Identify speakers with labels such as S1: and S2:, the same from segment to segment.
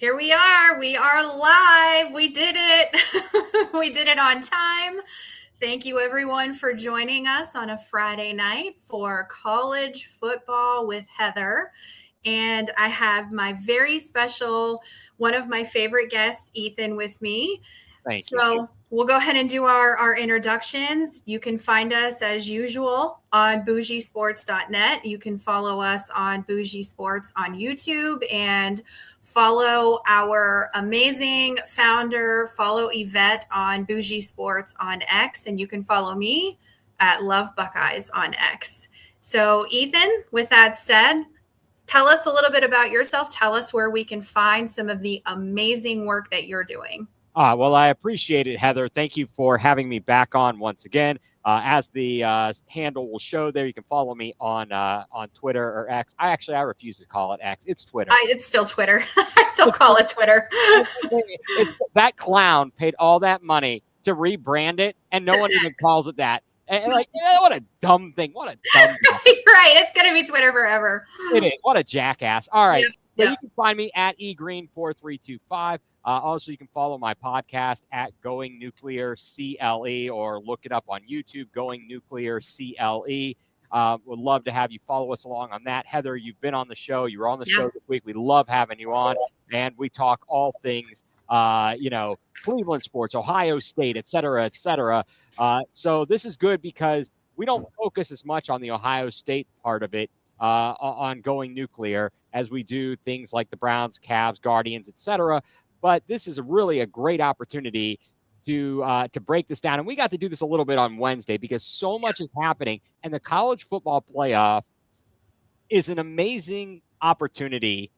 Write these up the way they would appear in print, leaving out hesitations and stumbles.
S1: Here we are. We are live. We did it. We did it on time. Thank you, everyone, for joining us on a Friday night for college football with Heather. And I have my very special, one of my favorite guests, Ethan, with me.
S2: Thank you.
S1: So we'll go ahead and do our introductions. You can find us as usual on bougiesports.net. You can follow us on Bougie Sports on YouTube and follow our amazing founder, follow Yvette on Bougie Sports on X, and you can follow me at Love Buckeyes on X. So Ethan, with that said, tell us a little bit about yourself. Tell us where we can find some of the amazing work that you're doing.
S2: Well, I appreciate it, Heather. Thank you for having me back on once again. As the handle will show there, you can follow me on Twitter or X. I refuse to call it X. It's Twitter.
S1: It's still Twitter. I still call it Twitter.
S2: That clown paid all that money to rebrand it, and no one even calls it that. And what a dumb thing. What a dumb thing.
S1: Right. It's going to be Twitter forever.
S2: It is. What a jackass. All right.
S1: Yep.
S2: So you can find me at egreen4325. Also, you can follow my podcast at Going Nuclear CLE, or look it up on YouTube, Going Nuclear CLE. Would love to have you follow us along on that. Heather, you've been on the show. You were on the show this week. We love having you on, and we talk all things, Cleveland sports, Ohio State, et cetera, et cetera. So this is good because we don't focus as much on the Ohio State part of it on Going Nuclear as we do things like the Browns, Cavs, Guardians, et cetera. But this is really a great opportunity to break this down. And we got to do this a little bit on Wednesday because so much is happening. And the college football playoff is an amazing opportunity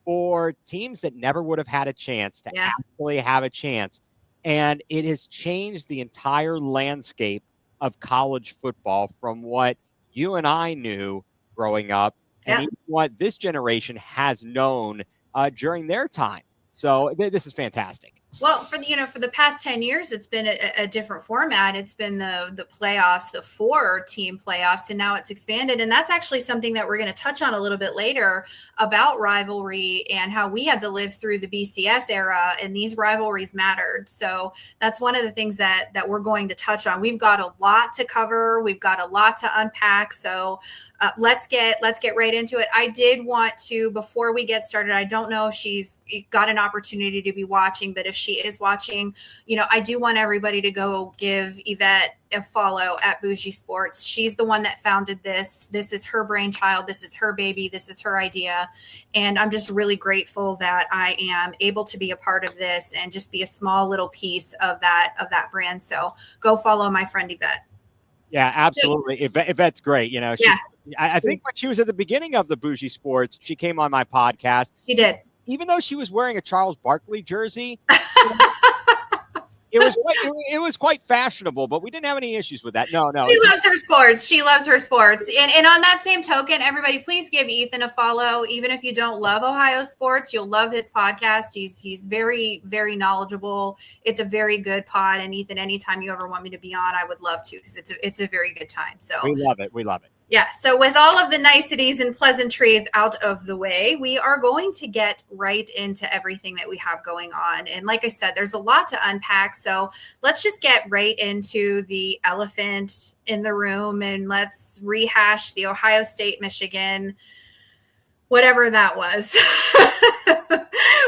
S2: for teams that never would have had a chance to actually have a chance. And it has changed the entire landscape of college football from what you and I knew growing up and even what this generation has known during their time. So this is fantastic.
S1: Well, for the past 10 years, it's been a different format. It's been the playoffs, the 4-team playoffs, and now it's expanded. And that's actually something that we're going to touch on a little bit later about rivalry and how we had to live through the BCS era, and these rivalries mattered. So that's one of the things that we're going to touch on. We've got a lot to cover. We've got a lot to unpack. So let's get right into it. I did want to, before we get started, I don't know if she's got an opportunity to be watching, but if she is watching, I do want everybody to go give Yvette a follow at Bougie Sports. She's the one that founded this. This is her brainchild. This is her baby. This is her idea. And I'm just really grateful that I am able to be a part of this and just be a small little piece of that brand. So go follow my friend Yvette.
S2: Yeah, absolutely. Yvette's great. I think when she was at the beginning of the Bougie Sports, she came on my podcast.
S1: She did.
S2: Even though she was wearing a Charles Barkley jersey, it was quite fashionable, but we didn't have any issues with that. No.
S1: She loves her sports. She loves her sports. And on that same token, everybody, please give Ethan a follow. Even if you don't love Ohio sports, you'll love his podcast. He's very, very knowledgeable. It's a very good pod. And Ethan, anytime you ever want me to be on, I would love to, because it's a very good time. So
S2: we love it. We love it.
S1: Yeah. So with all of the niceties and pleasantries out of the way, we are going to get right into everything that we have going on. And like I said, there's a lot to unpack. So let's just get right into the elephant in the room, and let's rehash the Ohio State, Michigan, whatever that was.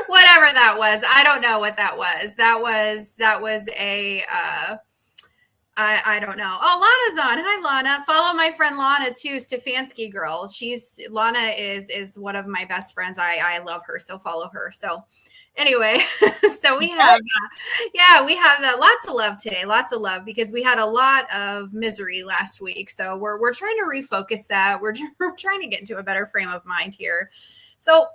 S1: Whatever that was. I don't know what that was. That was a I don't know. Oh, Lana's on. Hi, Lana. Follow my friend Lana too, Stefanski girl. Lana is one of my best friends. I love her, so follow her. So anyway, so we have that. Lots of love today. Lots of love, because we had a lot of misery last week. So we're trying to refocus that. We're trying to get into a better frame of mind here. So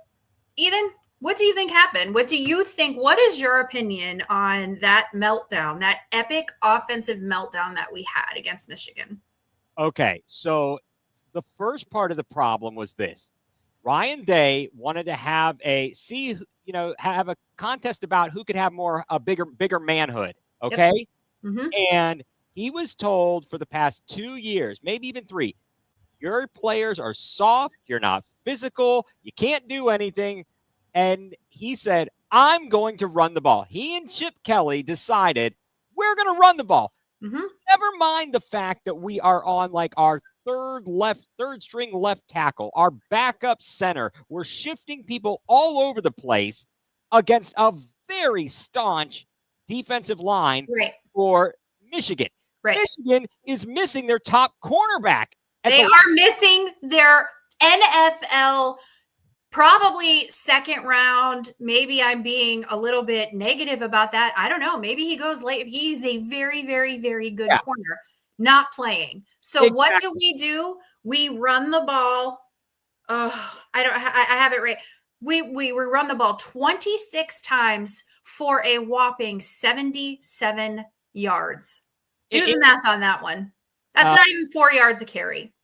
S1: Eden, what do you think happened? What is your opinion on that meltdown, that epic offensive meltdown that we had against Michigan?
S2: Okay, so the first part of the problem was this. Ryan Day wanted to have a contest about who could have a bigger manhood, okay? Yep. Mm-hmm. And he was told for the past 2 years, maybe even 3, your players are soft, you're not physical, you can't do anything. And he said, I'm going to run the ball. He and Chip Kelly decided we're going to run the ball.
S1: Mm-hmm.
S2: Never mind the fact that we are on like our third string left tackle, our backup center. We're shifting people all over the place against a very staunch defensive line
S1: Right.
S2: for Michigan.
S1: Right.
S2: Michigan is missing their top cornerback.
S1: They are missing their NFL probably second round. Maybe I'm being a little bit negative about that. I don't know. Maybe he goes late. He's a very, very, very good corner, not playing. So what do? We run the ball. Oh, I have it right. We run the ball 26 times for a whopping 77 yards. Do the math on that one. That's not even 4 yards a carry.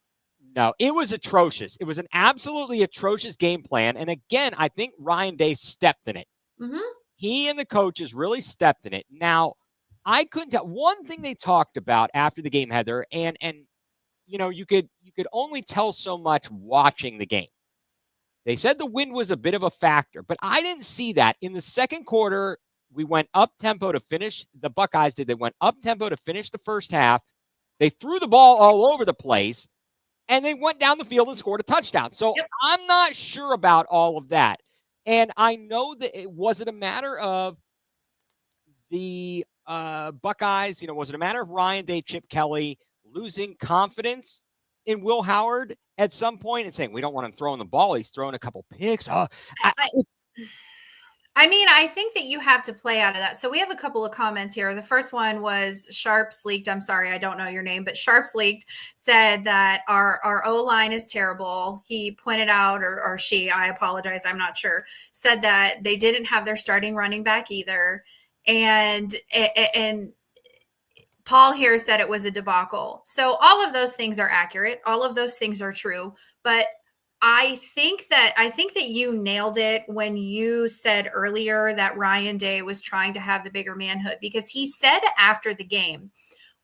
S2: No, it was atrocious. It was an absolutely atrocious game plan. And again, I think Ryan Day stepped in it.
S1: Mm-hmm.
S2: He and the coaches really stepped in it. Now, I couldn't tell. One thing they talked about after the game, Heather, and you know, you could only tell so much watching the game. They said the wind was a bit of a factor, but I didn't see that. In the second quarter, we went up tempo to finish. The Buckeyes did. They went up tempo to finish the first half. They threw the ball all over the place, and they went down the field and scored a touchdown. So I'm not sure about all of that. And I know that it wasn't a matter of the Buckeyes, was it a matter of Ryan Day, Chip Kelly losing confidence in Will Howard at some point and saying, we don't want him throwing the ball. He's throwing a couple picks.
S1: I mean, I think that you have to play out of that. So we have a couple of comments here. The first one was Sharps Leaked. I'm sorry, I don't know your name, but Sharps Leaked said that our O-line is terrible. He pointed out, or she, I apologize, I'm not sure, said that they didn't have their starting running back either. And Paul here said it was a debacle. So all of those things are accurate. All of those things are true. But I think that you nailed it when you said earlier that Ryan Day was trying to have the bigger manhood, because he said after the game,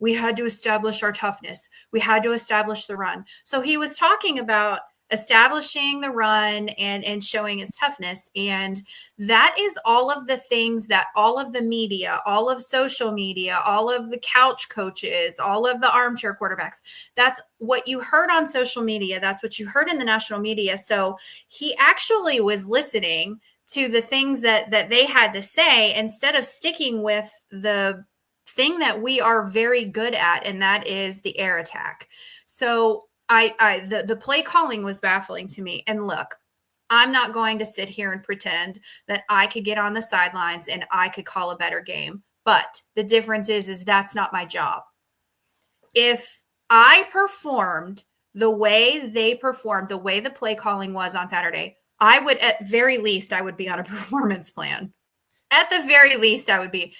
S1: we had to establish our toughness. We had to establish the run. So he was talking about establishing the run and showing his toughness. And that is all of the things that all of the media, all of social media, all of the couch coaches, all of the armchair quarterbacks, that's what you heard on social media. That's what you heard in the national media. So he actually was listening to the things that they had to say instead of sticking with the thing that we are very good at, and that is the air attack. So the play calling was baffling to me. And look, I'm not going to sit here and pretend that I could get on the sidelines and I could call a better game. But the difference is that's not my job. If I performed the way they performed, the way the play calling was on Saturday, I would, at very least, I would be on a performance plan. At the very least, I would be.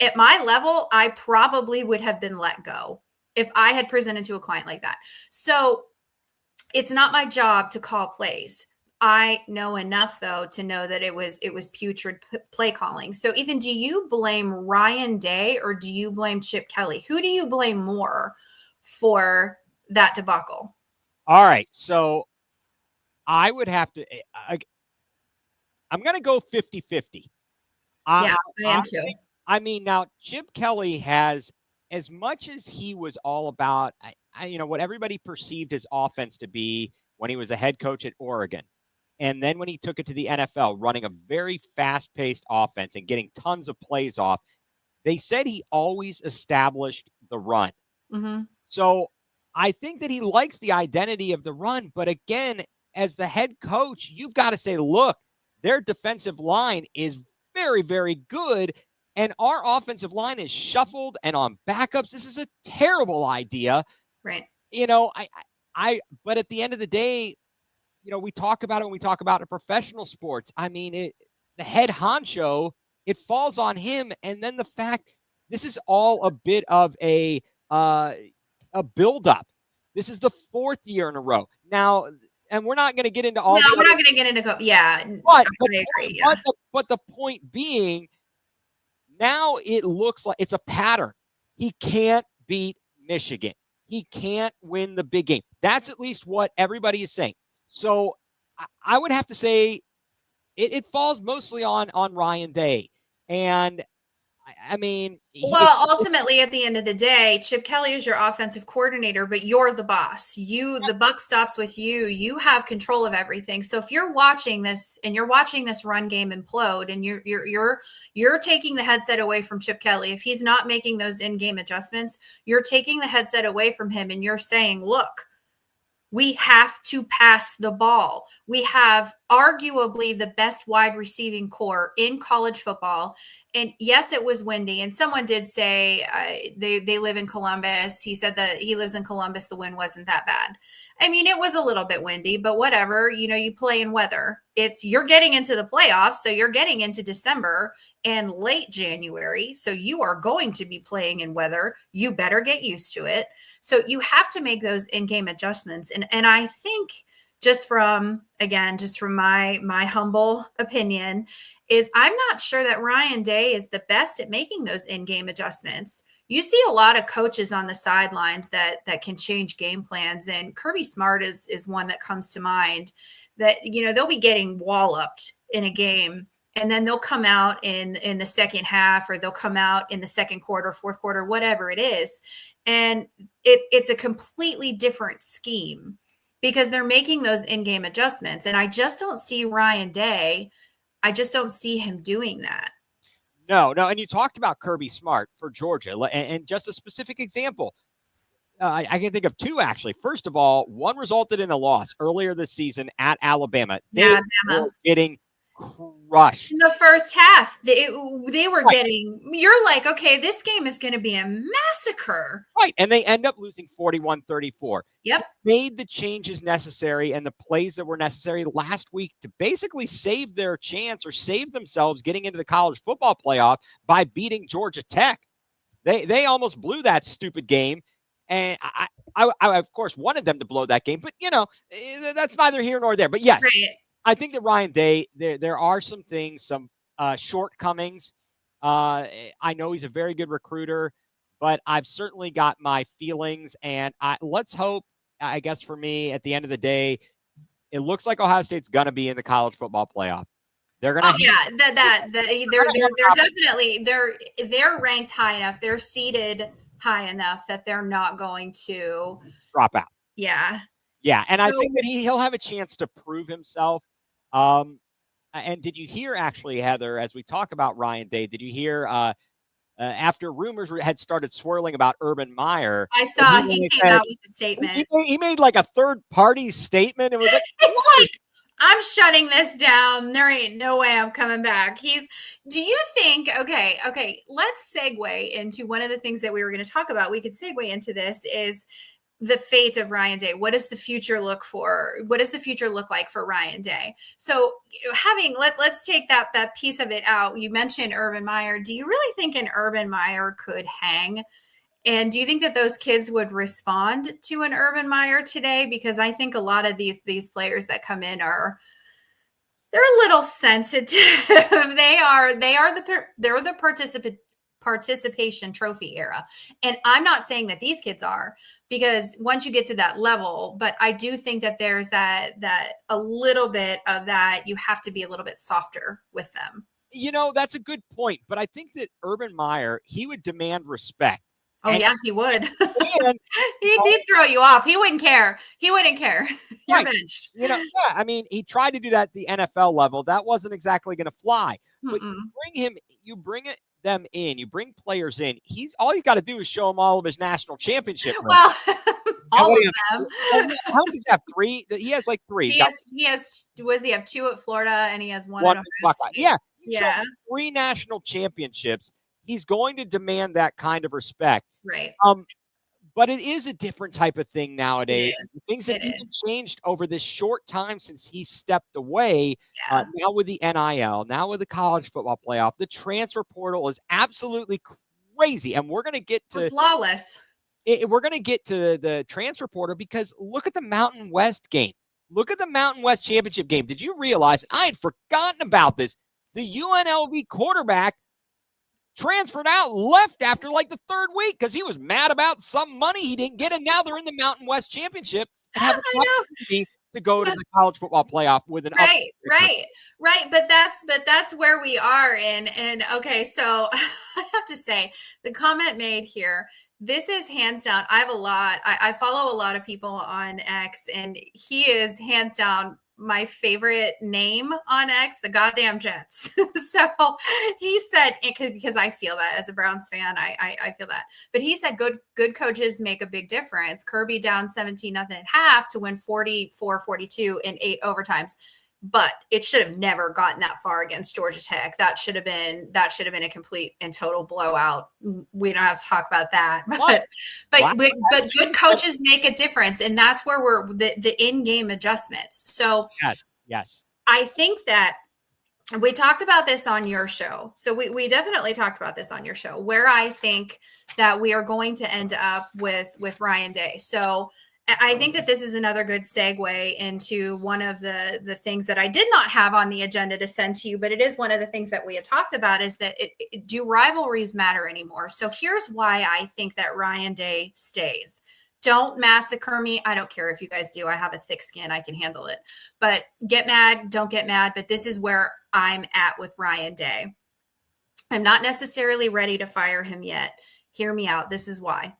S1: At my level, I probably would have been let go if I had presented to a client like that. So it's not my job to call plays. I know enough, though, to know that it was putrid play calling. So, Ethan, do you blame Ryan Day or do you blame Chip Kelly? Who do you blame more for that debacle?
S2: All right. So I would have to I'm going to go 50-50.
S1: Yeah, I am too.
S2: I mean, now Chip Kelly has, as much as he was all about, what everybody perceived his offense to be when he was a head coach at Oregon, and then when he took it to the NFL, running a very fast-paced offense and getting tons of plays off, they said he always established the run.
S1: Mm-hmm.
S2: So I think that he likes the identity of the run. But again, as the head coach, you've got to say, look, their defensive line is very, very good. And our offensive line is shuffled and on backups. This is a terrible idea.
S1: Right.
S2: But at the end of the day, we talk about it when we talk about professional sports. I mean, the head honcho, it falls on him. And then the fact, this is all a bit of a buildup. This is the fourth year in a row. Now, and we're not going to get into all.
S1: No, we're not going to get into. Yeah.
S2: But the point being, now it looks like it's a pattern. He can't beat Michigan. He can't win the big game. That's at least what everybody is saying. So I would have to say it falls mostly on Ryan Day. And I mean,
S1: well, ultimately, at the end of the day, Chip Kelly is your offensive coordinator, but you're the boss. The buck stops with you. You have control of everything. So if you're watching this and you're watching this run game implode, and you're taking the headset away from Chip Kelly, if he's not making those in-game adjustments, you're taking the headset away from him, and you're saying, "Look, we have to pass the ball. We have arguably the best wide receiving core in college football." And yes, it was windy. And someone did say they live in Columbus. He said that he lives in Columbus. The wind wasn't that bad. I mean, it was a little bit windy, but whatever. You play in weather. You're getting into the playoffs, so you're getting into December and late January. So you are going to be playing in weather. You better get used to it. So you have to make those in-game adjustments. And I think just from my humble opinion is I'm not sure that Ryan Day is the best at making those in-game adjustments. You see a lot of coaches on the sidelines that can change game plans. And Kirby Smart is one that comes to mind that, they'll be getting walloped in a game, and then they'll come out in the second half, or they'll come out in the second quarter, fourth quarter, whatever it is. And it's a completely different scheme because they're making those in-game adjustments. And I just don't see Ryan Day. I just don't see him doing that.
S2: No. And you talked about Kirby Smart for Georgia, and just a specific example. I can think of two, actually. First of all, one resulted in a loss earlier this season at Alabama. They were getting crushed.
S1: In the first half, they were getting, you're like, okay, this game is going to be a massacre.
S2: Right. And they end up losing 41-34.
S1: Yep.
S2: They made the changes necessary and the plays that were necessary last week to basically save their chance or save themselves getting into the college football playoff by beating Georgia Tech. They almost blew that stupid game. And I of course, wanted them to blow that game. But, that's neither here nor there. But yes.
S1: Right.
S2: I think that Ryan Day, there are some things, some shortcomings. I know he's a very good recruiter, but I've certainly got my feelings. And let's hope, I guess for me, at the end of the day, it looks like Ohio State's going to be in the college football playoff. They're going to. They're
S1: ranked high enough. They're seated high enough that they're not going to
S2: drop out.
S1: Yeah.
S2: Yeah, and I think that he'll have a chance to prove himself. And did you hear, actually, Heather, as we talk about Ryan Day, did you hear after rumors had started swirling about Urban Meyer?
S1: I saw he came out with a statement.
S2: He made like a third-party statement. It was like,
S1: it's like, I'm shutting this down. There ain't no way I'm coming back. Do you think, okay, let's segue into one of the things that we were going to talk about. We could segue into this is the fate of Ryan Day. What does the future look for? What does the future look like for Ryan Day? So let's take that piece of it out. You mentioned Urban Meyer. Do you really think an Urban Meyer could hang? And do you think that those kids would respond to an Urban Meyer today? Because I think a lot of these players that come in they're a little sensitive. They're the participation trophy era. And I'm not saying that these kids are, because once you get to that level, but I do think that there's that a little bit of that, you have to be a little bit softer with them.
S2: That's a good point. But I think that Urban Meyer, he would demand respect.
S1: Oh, yeah, he would. He'd throw you off. He wouldn't care. You're
S2: right.
S1: benched.
S2: I mean, he tried to do that at the NFL level. That wasn't exactly going to fly. But you bring them in, you bring players in. All you got to do is show him all of his national championship rings.
S1: Well, all of them.
S2: How does he have 3? He has like 3.
S1: He have 2 at Florida, and he has one at Ohio State.
S2: Yeah. 3 national championships. He's going to demand that kind of respect.
S1: Right.
S2: But it is a different type of thing nowadays. Things have even changed over this short time since he stepped away.
S1: Yeah.
S2: Now with the NIL, now with the college football playoff, the transfer portal is absolutely crazy. And we're going to get to
S1: flawless.
S2: We're going to get to the transfer portal because look at the Mountain West game. Look at the Mountain West championship game. Did you realize, I had forgotten about this, the UNLV quarterback transferred out, left after like the 3rd week because he was mad about some money he didn't get, and now they're in the Mountain West Championship and have an opportunity to go to the college football playoff with an
S1: right. But that's where we are and okay, so I have to say the comment made here, this is hands down. I follow a lot of people on X, and he is hands down my favorite name on X, the goddamn Jets. So he said it could, because I feel that as a Browns fan, I feel that. But he said good coaches make a big difference. Kirby down 17-0 at half to win 44-42 in 8 overtimes. But it should have never gotten that far against Georgia Tech. That should have been a complete and total blowout. We don't have to talk about that. But good coaches make a difference, and that's where we're the in-game adjustments. So
S2: yes,
S1: I think that we talked about this on your show. So we definitely talked about this on your show, where I think that we are going to end up with Ryan Day. So I think that this is another good segue into one of the things that I did not have on the agenda to send to you, but it is one of the things that we had talked about, is that do rivalries matter anymore? So here's why I think that Ryan Day stays. Don't massacre me. I don't care if you guys do. I have a thick skin. I can handle it. But get mad, don't get mad. But this is where I'm at with Ryan Day. I'm not necessarily ready to fire him yet. Hear me out. This is why.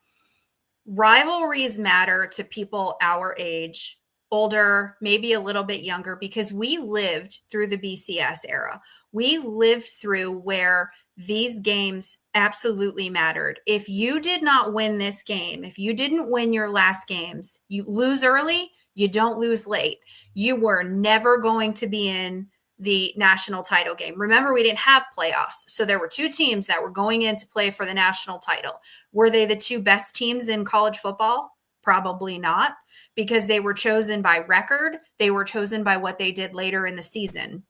S1: Rivalries matter to people our age, older, maybe a little bit younger, because we lived through the BCS era. We lived through where these games absolutely mattered. If you did not win this game, if you didn't win your last games, you lose early, you don't lose late. You were never going to be in the national title game. Remember, we didn't have playoffs. So there were 2 teams that were going in to play for the national title. Were they the 2 best teams in college football? Probably not, because they were chosen by record. They were chosen by what they did later in the season.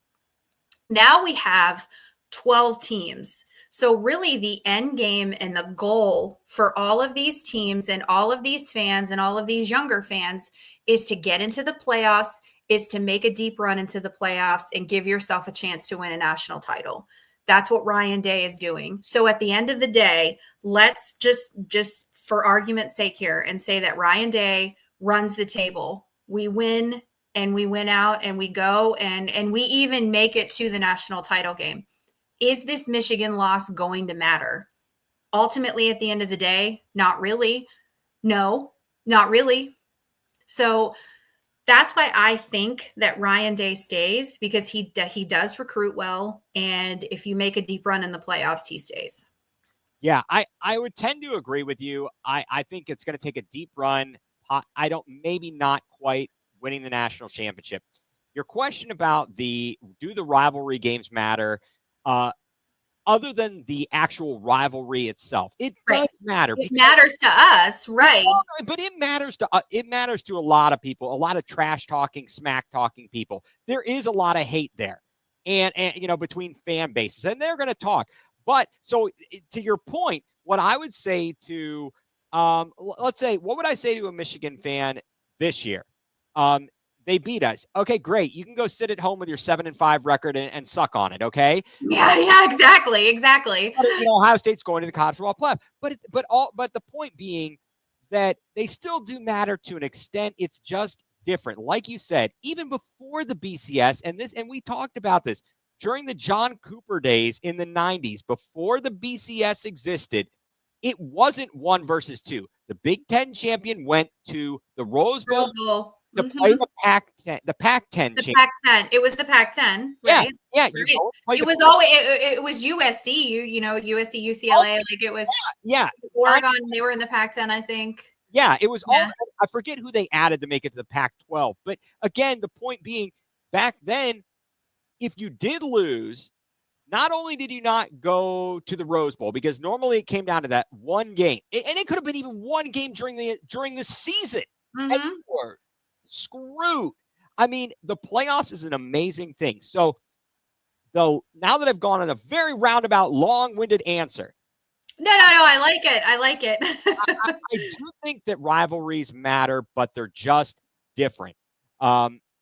S1: Now we have 12 teams. So really the end game and the goal for all of these teams and all of these fans and all of these younger fans is to get into the playoffs, is to make a deep run into the playoffs and give yourself a chance to win a national title. That's what Ryan Day is doing. So at the end of the day, let's just for argument's sake here and say that Ryan Day runs the table. We win and we win out and we go and we even make it to the national title game. Is this Michigan loss going to matter? Ultimately, at the end of the day, not really. No, not really. So that's why I think that Ryan Day stays, because he does recruit well. And if you make a deep run in the playoffs, he stays.
S2: Yeah, I would tend to agree with you. I think it's going to take a deep run. Maybe not quite winning the national championship. Your question about do the rivalry games matter? Other than the actual rivalry itself, it does matter.
S1: It matters to us, right?
S2: But it matters to a lot of people, a lot of trash talking, smack talking people. There is a lot of hate there, and between fan bases, and they're going to talk. But so to your point, what I would say to, let's say, what would I say to a Michigan fan this year? They beat us. Okay, great. You can go sit at home with your 7-5 record and suck on it. Okay.
S1: Yeah, exactly.
S2: Ohio State's going to the college football playoff, but the point being that they still do matter to an extent. It's just different. Like you said, even before the BCS and we talked about this during the John Cooper days in the 90s, before the BCS existed, it wasn't 1 versus 2. The Big Ten champion went to the Rose Bowl. To play the Pac-10, the Pac-10.
S1: The Pac-10. It was the Pac-10, right?
S2: Yeah.
S1: Right. It was always it was USC. USC, UCLA. Like it was.
S2: Yeah.
S1: Oregon. They were in the Pac-10, I think.
S2: Yeah, it was all. I forget who they added to make it to the Pac-12. But again, the point being, back then, if you did lose, not only did you not go to the Rose Bowl, because normally it came down to that one game, and it could have been even one game during the season.
S1: Mm-hmm.
S2: And you were screwed. I mean, the playoffs is an amazing thing. So, now that I've gone on a very roundabout, long-winded answer.
S1: No, I like it.
S2: I do think that rivalries matter, but they're just different.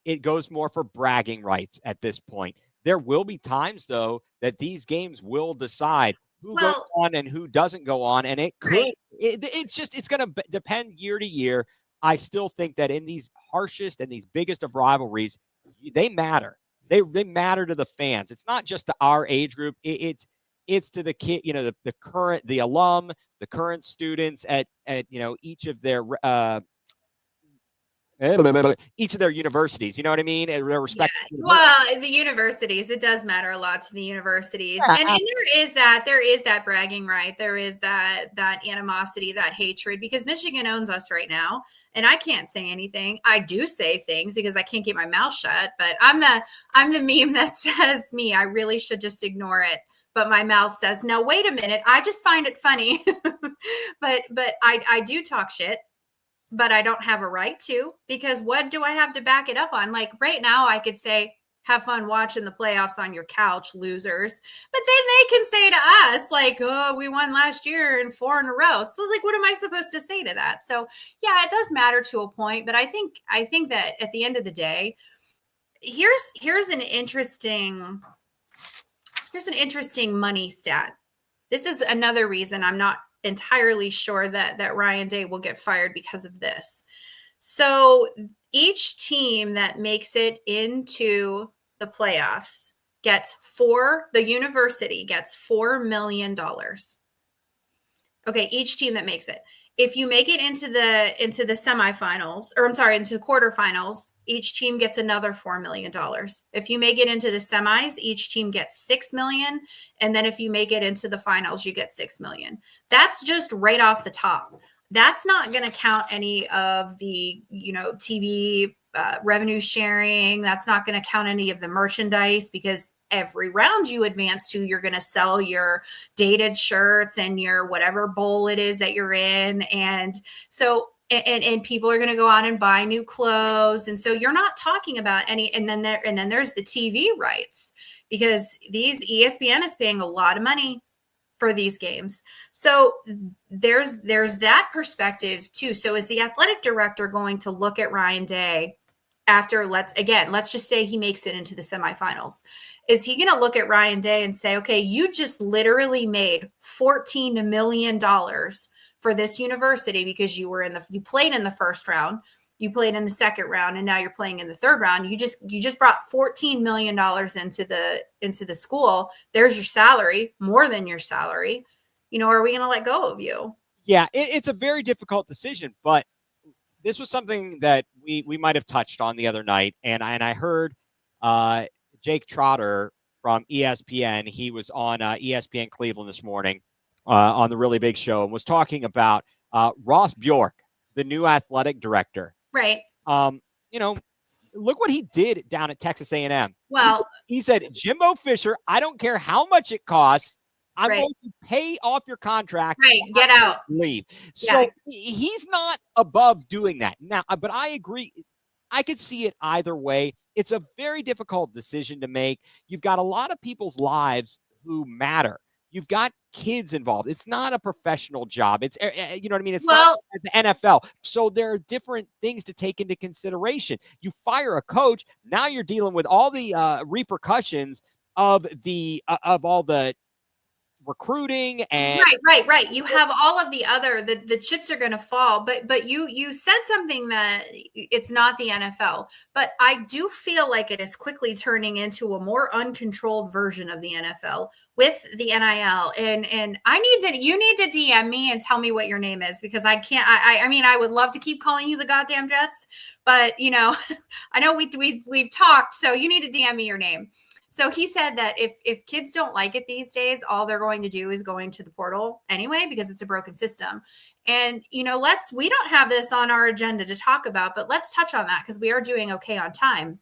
S2: It goes more for bragging rights at this point. There will be times, though, that these games will decide who goes on and who doesn't go on, and it could. Right. It's going to depend year to year. I still think that in these harshest and these biggest of rivalries, they matter. They matter to the fans. It's not just to our age group. It's to the kid, the current, the alum, the current students at each of their universities. You know what I mean? Their
S1: Yeah.
S2: respective
S1: Well, the universities, it does matter a lot to the universities.
S2: Yeah.
S1: And there is that bragging right. There is that animosity, that hatred, because Michigan owns us right now. And I can't say anything. I do say things because I can't keep my mouth shut, but I'm the meme that says me. I really should just ignore it. But my mouth says, no, wait a minute. I just find it funny. but I do talk shit, but I don't have a right to, because what do I have to back it up on? Like right now I could say, have fun watching the playoffs on your couch, losers. But then they can say to us like, oh, we won last year and 4 in a row. So like, what am I supposed to say to that? So yeah, it does matter to a point, but I think that at the end of the day, here's an interesting money stat. This is another reason I'm not entirely sure that Ryan Day will get fired because of this. So each team that makes it into the playoffs the university gets $4 million. Okay, each team that makes it. If you make it into the semifinals, or I'm sorry, into the quarterfinals, each team gets another $4 million. If you make it into the semis, each team gets $6 million. And then if you make it into the finals, you get $6 million. That's just right off the top. That's not going to count any of the, TV revenue sharing. That's not going to count any of the merchandise, because every round you advance to, you're going to sell your dated shirts and your whatever bowl it is that you're in. And so, and people are going to go out and buy new clothes. And so you're not talking about any, and then there's the TV rights, because ESPN is paying a lot of money for these games. So there's that perspective too. So is the athletic director going to look at Ryan Day after, let's just say he makes it into the semifinals? Is he going to look at Ryan Day and say, okay, you just literally made $14 million for this university because you played in the first round, you played in the second round, and now you're playing in the third round. You just brought $14 million into the school. There's your salary, more than your salary. Are we going to let go of you?
S2: Yeah, it's a very difficult decision, but this was something that we might have touched on the other night, and I heard Jake Trotter from ESPN. He was on ESPN Cleveland this morning on the Really Big Show, and was talking about Ross Bjork, the new athletic director.
S1: Right.
S2: Look what he did down at Texas A&M.
S1: Well,
S2: he said, Jimbo Fisher, I don't care how much it costs. I'm
S1: right.
S2: going to pay off your contract.
S1: Right. Get out.
S2: Leave.
S1: Yeah.
S2: So he's not above doing that. Now, but I agree. I could see it either way. It's a very difficult decision to make. You've got a lot of people's lives who matter. You've got kids involved. It's not a professional job. It's, you know what I mean? It's not the NFL. So there are different things to take into consideration. You fire a coach. Now you're dealing with all the repercussions of all the recruiting and
S1: right. You have all of the other, the chips are going to fall, but you said something that it's not the NFL, but I do feel like it is quickly turning into a more uncontrolled version of the NFL with the NIL. And you need to DM me and tell me what your name is, because I can't, I mean, I would love to keep calling you the goddamn Jets, but I know we've talked, so you need to DM me your name. So he said that if kids don't like it these days, all they're going to do is going to the portal anyway, because it's a broken system. And, we don't have this on our agenda to talk about, but let's touch on that, because we are doing okay on time.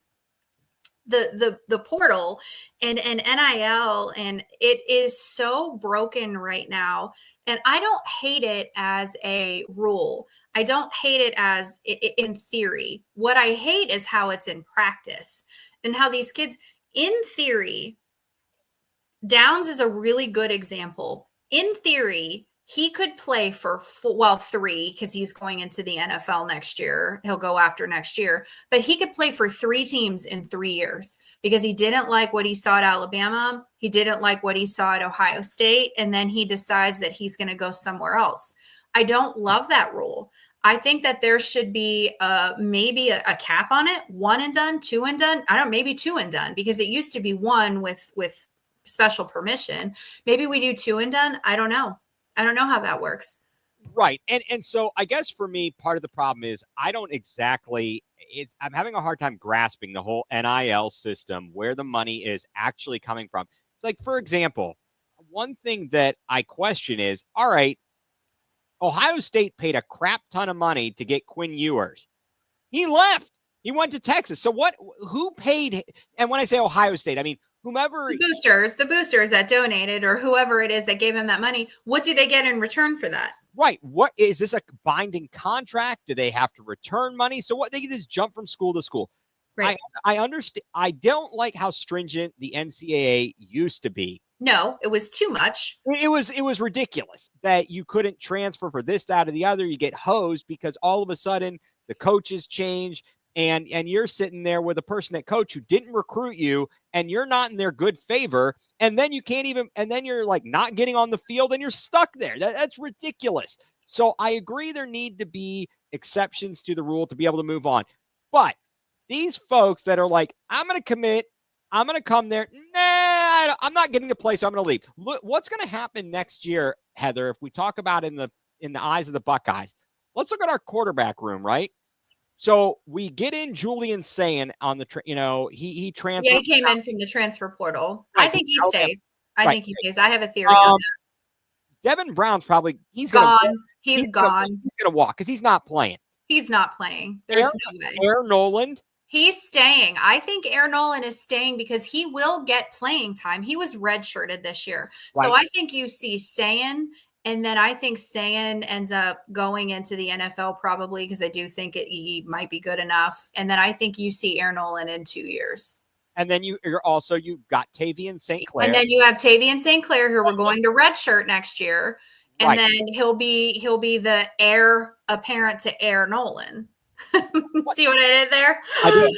S1: The portal and NIL, and it is so broken right now. And I don't hate it as a rule. I don't hate it as in theory. What I hate is how it's in practice, and how these kids, in theory, Downs is a really good example. In theory, he could play for 3, because he's going into the NFL next year. He'll go after next year, but he could play for 3 teams in 3 years, because he didn't like what he saw at Alabama. He didn't like what he saw at Ohio State. And then he decides that he's going to go somewhere else. I don't love that rule. I think that there should be maybe a cap on it, 1 and done, 2 and done. Maybe 2 and done, because it used to be 1 with special permission. Maybe we do 2 and done. I don't know how that works.
S2: Right. And so I guess for me, part of the problem is I don't exactly I'm having a hard time grasping the whole NIL system, where the money is actually coming from. It's like, for example, one thing that I question is, all right, Ohio State paid a crap ton of money to get Quinn Ewers. He left. He went to Texas. So who paid? And when I say Ohio State, I mean, whomever.
S1: The boosters that donated, or whoever it is that gave him that money, what do they get in return for that?
S2: Right. What is this, a binding contract? Do they have to return money? So what, they can just jump from school to school. Right. I understand. I don't like how stringent the NCAA used to be.
S1: No, it was too much.
S2: It was ridiculous that you couldn't transfer for this, that, or the other. You get hosed because all of a sudden the coaches change, and you're sitting there with a person that coach who didn't recruit you, and you're not in their good favor. And then you can't even, and then you're like not getting on the field and you're stuck there. That's ridiculous. So I agree there need to be exceptions to the rule to be able to move on. But these folks that are like, I'm going to commit, I'm going to come there. Nah, I'm not getting the play, so I'm going to leave. Look, what's going to happen next year, Heather, if we talk about in the eyes of the Buckeyes? Let's look at our quarterback room, right? So we get in Julian Sayin on the, he transferred.
S1: Yeah, he came in from the transfer portal. Right. I think he stays. I think he stays. I have a theory on that.
S2: Devin Brown's probably, he's
S1: gone.
S2: Gonna,
S1: he's gone.
S2: He's going to walk because he's not playing.
S1: He's not playing. There's no way.
S2: Air Noland.
S1: He's staying. I think Air Noland is staying because he will get playing time. He was redshirted this year. Right. So I think you see Sayin, and then I think Sayin ends up going into the NFL probably, because I do think he might be good enough. And then I think you see Air Noland in 2 years.
S2: And then you've got Tavian St. Clair.
S1: And then you have Tavian St. Clair, who we're going to redshirt next year. And right. Then he'll be the heir apparent to Air Noland. See what I did there?
S2: I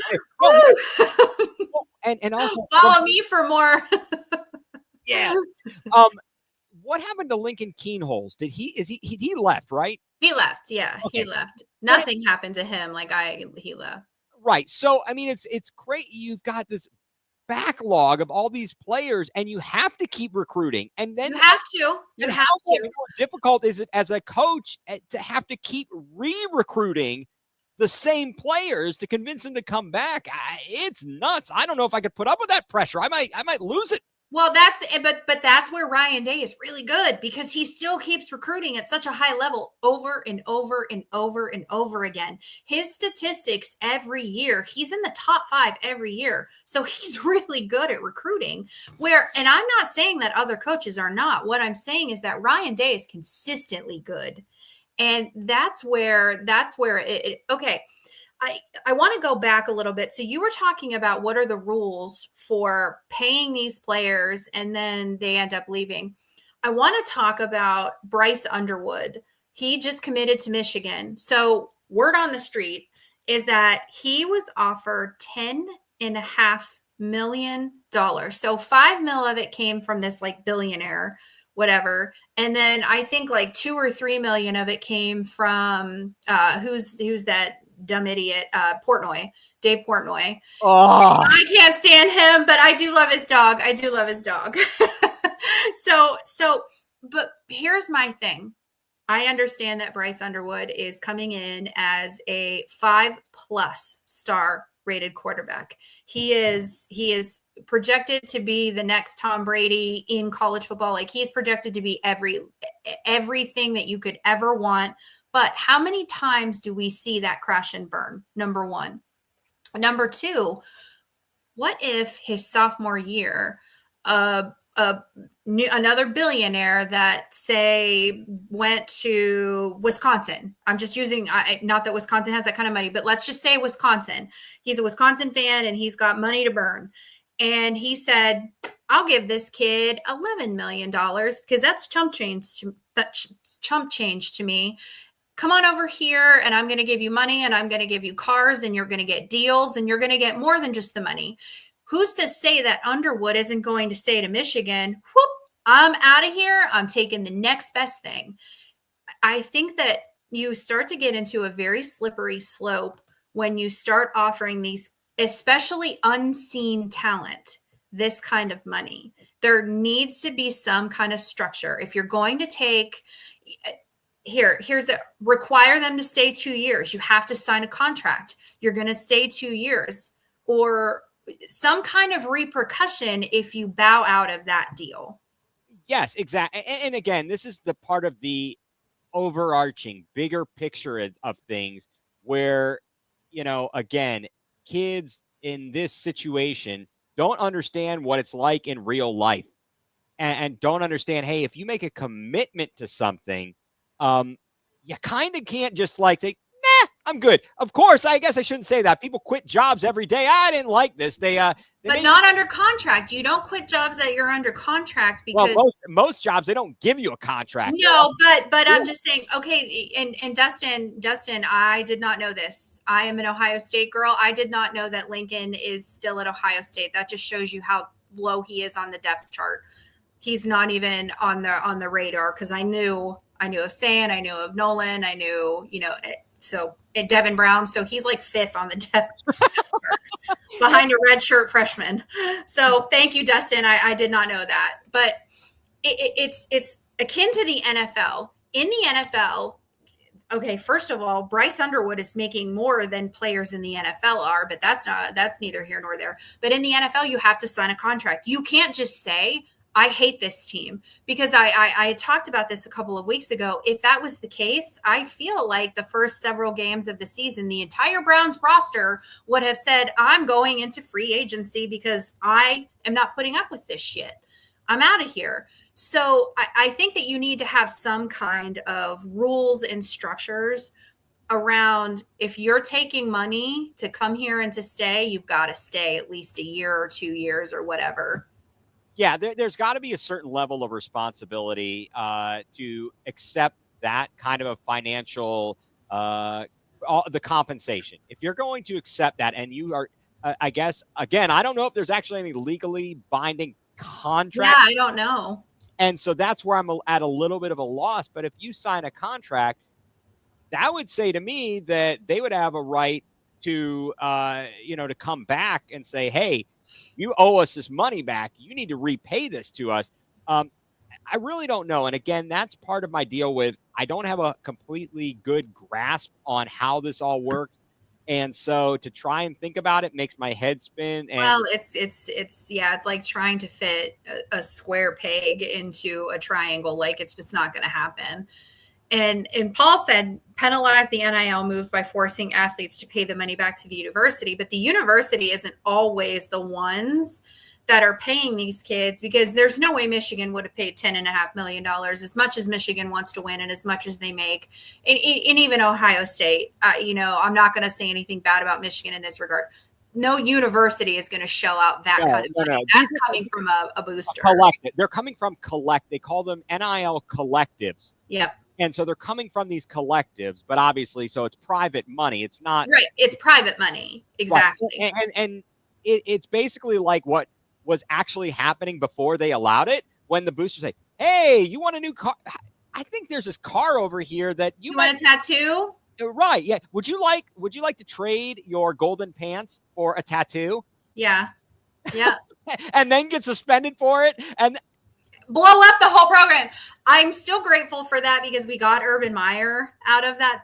S2: did. and also
S1: follow me for more.
S2: Yeah. What happened to Lincoln Keenholz? He left, right?
S1: He left. Yeah, okay. He left. Nothing happened to him. He left.
S2: Right. So I mean, it's great. You've got this backlog of all these players, and you have to keep recruiting. And then
S1: you have to. You have to.
S2: How difficult is it as a coach to have to keep re-recruiting the same players to convince them to come back? It's nuts. I don't know if I could put up with that pressure. I might lose it.
S1: Well, but that's where Ryan Day is really good, because he still keeps recruiting at such a high level over and over and over and over again. His statistics every year, he's in the top 5 every year. So he's really good at recruiting. And I'm not saying that other coaches are not. What I'm saying is that Ryan Day is consistently good. And that's where okay. I want to go back a little bit. So you were talking about what are the rules for paying these players and then they end up leaving. I want to talk about Bryce Underwood. He just committed to Michigan. So word on the street is that he was offered $10.5 million. So $5 million of it came from this billionaire, whatever. And then I think $2 or $3 million of it came from who's that dumb idiot, Dave Portnoy.
S2: Oh.
S1: I can't stand him, but I do love his dog. But here's my thing. I understand that Bryce Underwood is coming in as a 5+ star rated quarterback. He is projected to be the next Tom Brady in college football. He's projected to be everything that you could ever want. But how many times do we see that crash and burn? Number one. Number two, what if his sophomore year, another billionaire that, say, went to Wisconsin? I'm just using, not that Wisconsin has that kind of money, but let's just say Wisconsin. He's a Wisconsin fan and he's got money to burn. And he said, I'll give this kid $11 million because that's chump change to me. Come on over here and I'm going to give you money and I'm going to give you cars and you're going to get deals and you're going to get more than just the money. Who's to say that Underwood isn't going to say to Michigan, whoop, I'm out of here. I'm taking the next best thing. I think that you start to get into a very slippery slope when you start offering these, especially unseen talent, this kind of money. There needs to be some kind of structure. If you're going to take, here's the, require them to stay 2 years. You have to sign a contract. You're going to stay 2 years, or some kind of repercussion if you bow out of that deal.
S2: Yes, exactly. And again, this is the part of the overarching bigger picture of things where, again, kids in this situation don't understand what it's like in real life, and don't understand, hey, if you make a commitment to something, you kind of can't just like say, nah, I'm good. Of course, I guess I shouldn't say that. People quit jobs every day. I didn't like this.
S1: But not under contract. You don't quit jobs that you're under contract, because
S2: most jobs, they don't give you a contract.
S1: No, but I'm just saying, okay. And Dustin, I did not know this. I am an Ohio State girl. I did not know that Lincoln is still at Ohio State. That just shows you how low he is on the depth chart. He's not even on the radar, because I knew of San, I knew of Nolan, I knew, so Devin Brown. So he's like 5th on the depth chart behind a red shirt freshman. So thank you, Dustin. I did not know that, but it's akin to the NFL. In the NFL, okay, first of all, Bryce Underwood is making more than players in the NFL are, but that's neither here nor there. But in the NFL, you have to sign a contract. You can't just say, I hate this team, because I talked about this a couple of weeks ago. If that was the case, I feel like the first several games of the season, the entire Browns roster would have said, I'm going into free agency because I am not putting up with this shit. I'm out of here. So I think that you need to have some kind of rules and structures around, if you're taking money to come here and to stay, you've got to stay at least a year or 2 years or whatever.
S2: Yeah, there's got to be a certain level of responsibility to accept that kind of a financial, the compensation. If you're going to accept that, and you are, I guess, again, I don't know if there's actually any legally binding contract.
S1: Yeah, I don't know.
S2: And so that's where I'm at a little bit of a loss. But if you sign a contract, that would say to me that they would have a right to, to come back and say, hey, you owe us this money back. You need to repay this to us. I really don't know. And again, that's part of my deal with, I don't have a completely good grasp on how this all works. And so to try and think about it makes my head spin. And
S1: well, it's like trying to fit a square peg into a triangle. Like, it's just not going to happen. And Paul said, penalize the NIL moves by forcing athletes to pay the money back to the university. But the university isn't always the ones that are paying these kids, because there's no way Michigan would have paid $10.5 million, as much as Michigan wants to win and as much as they make. And even Ohio State, I'm not going to say anything bad about Michigan in this regard. No university is going to shell out that kind of money. That's coming from a booster.
S2: They're coming from They call them NIL collectives.
S1: Yep.
S2: And so they're coming from these collectives, but obviously, so it's private money. It's not
S1: right. It's private money. Exactly.
S2: Right. And it's basically like what was actually happening before they allowed it, when the boosters say, hey, you want a new car? I think there's this car over here that you
S1: want a tattoo?
S2: Right. Yeah. Would you like to trade your golden pants for a tattoo?
S1: Yeah. Yeah.
S2: And then get suspended for it and
S1: blow up the whole program. I'm still grateful for that, because we got Urban Meyer out of that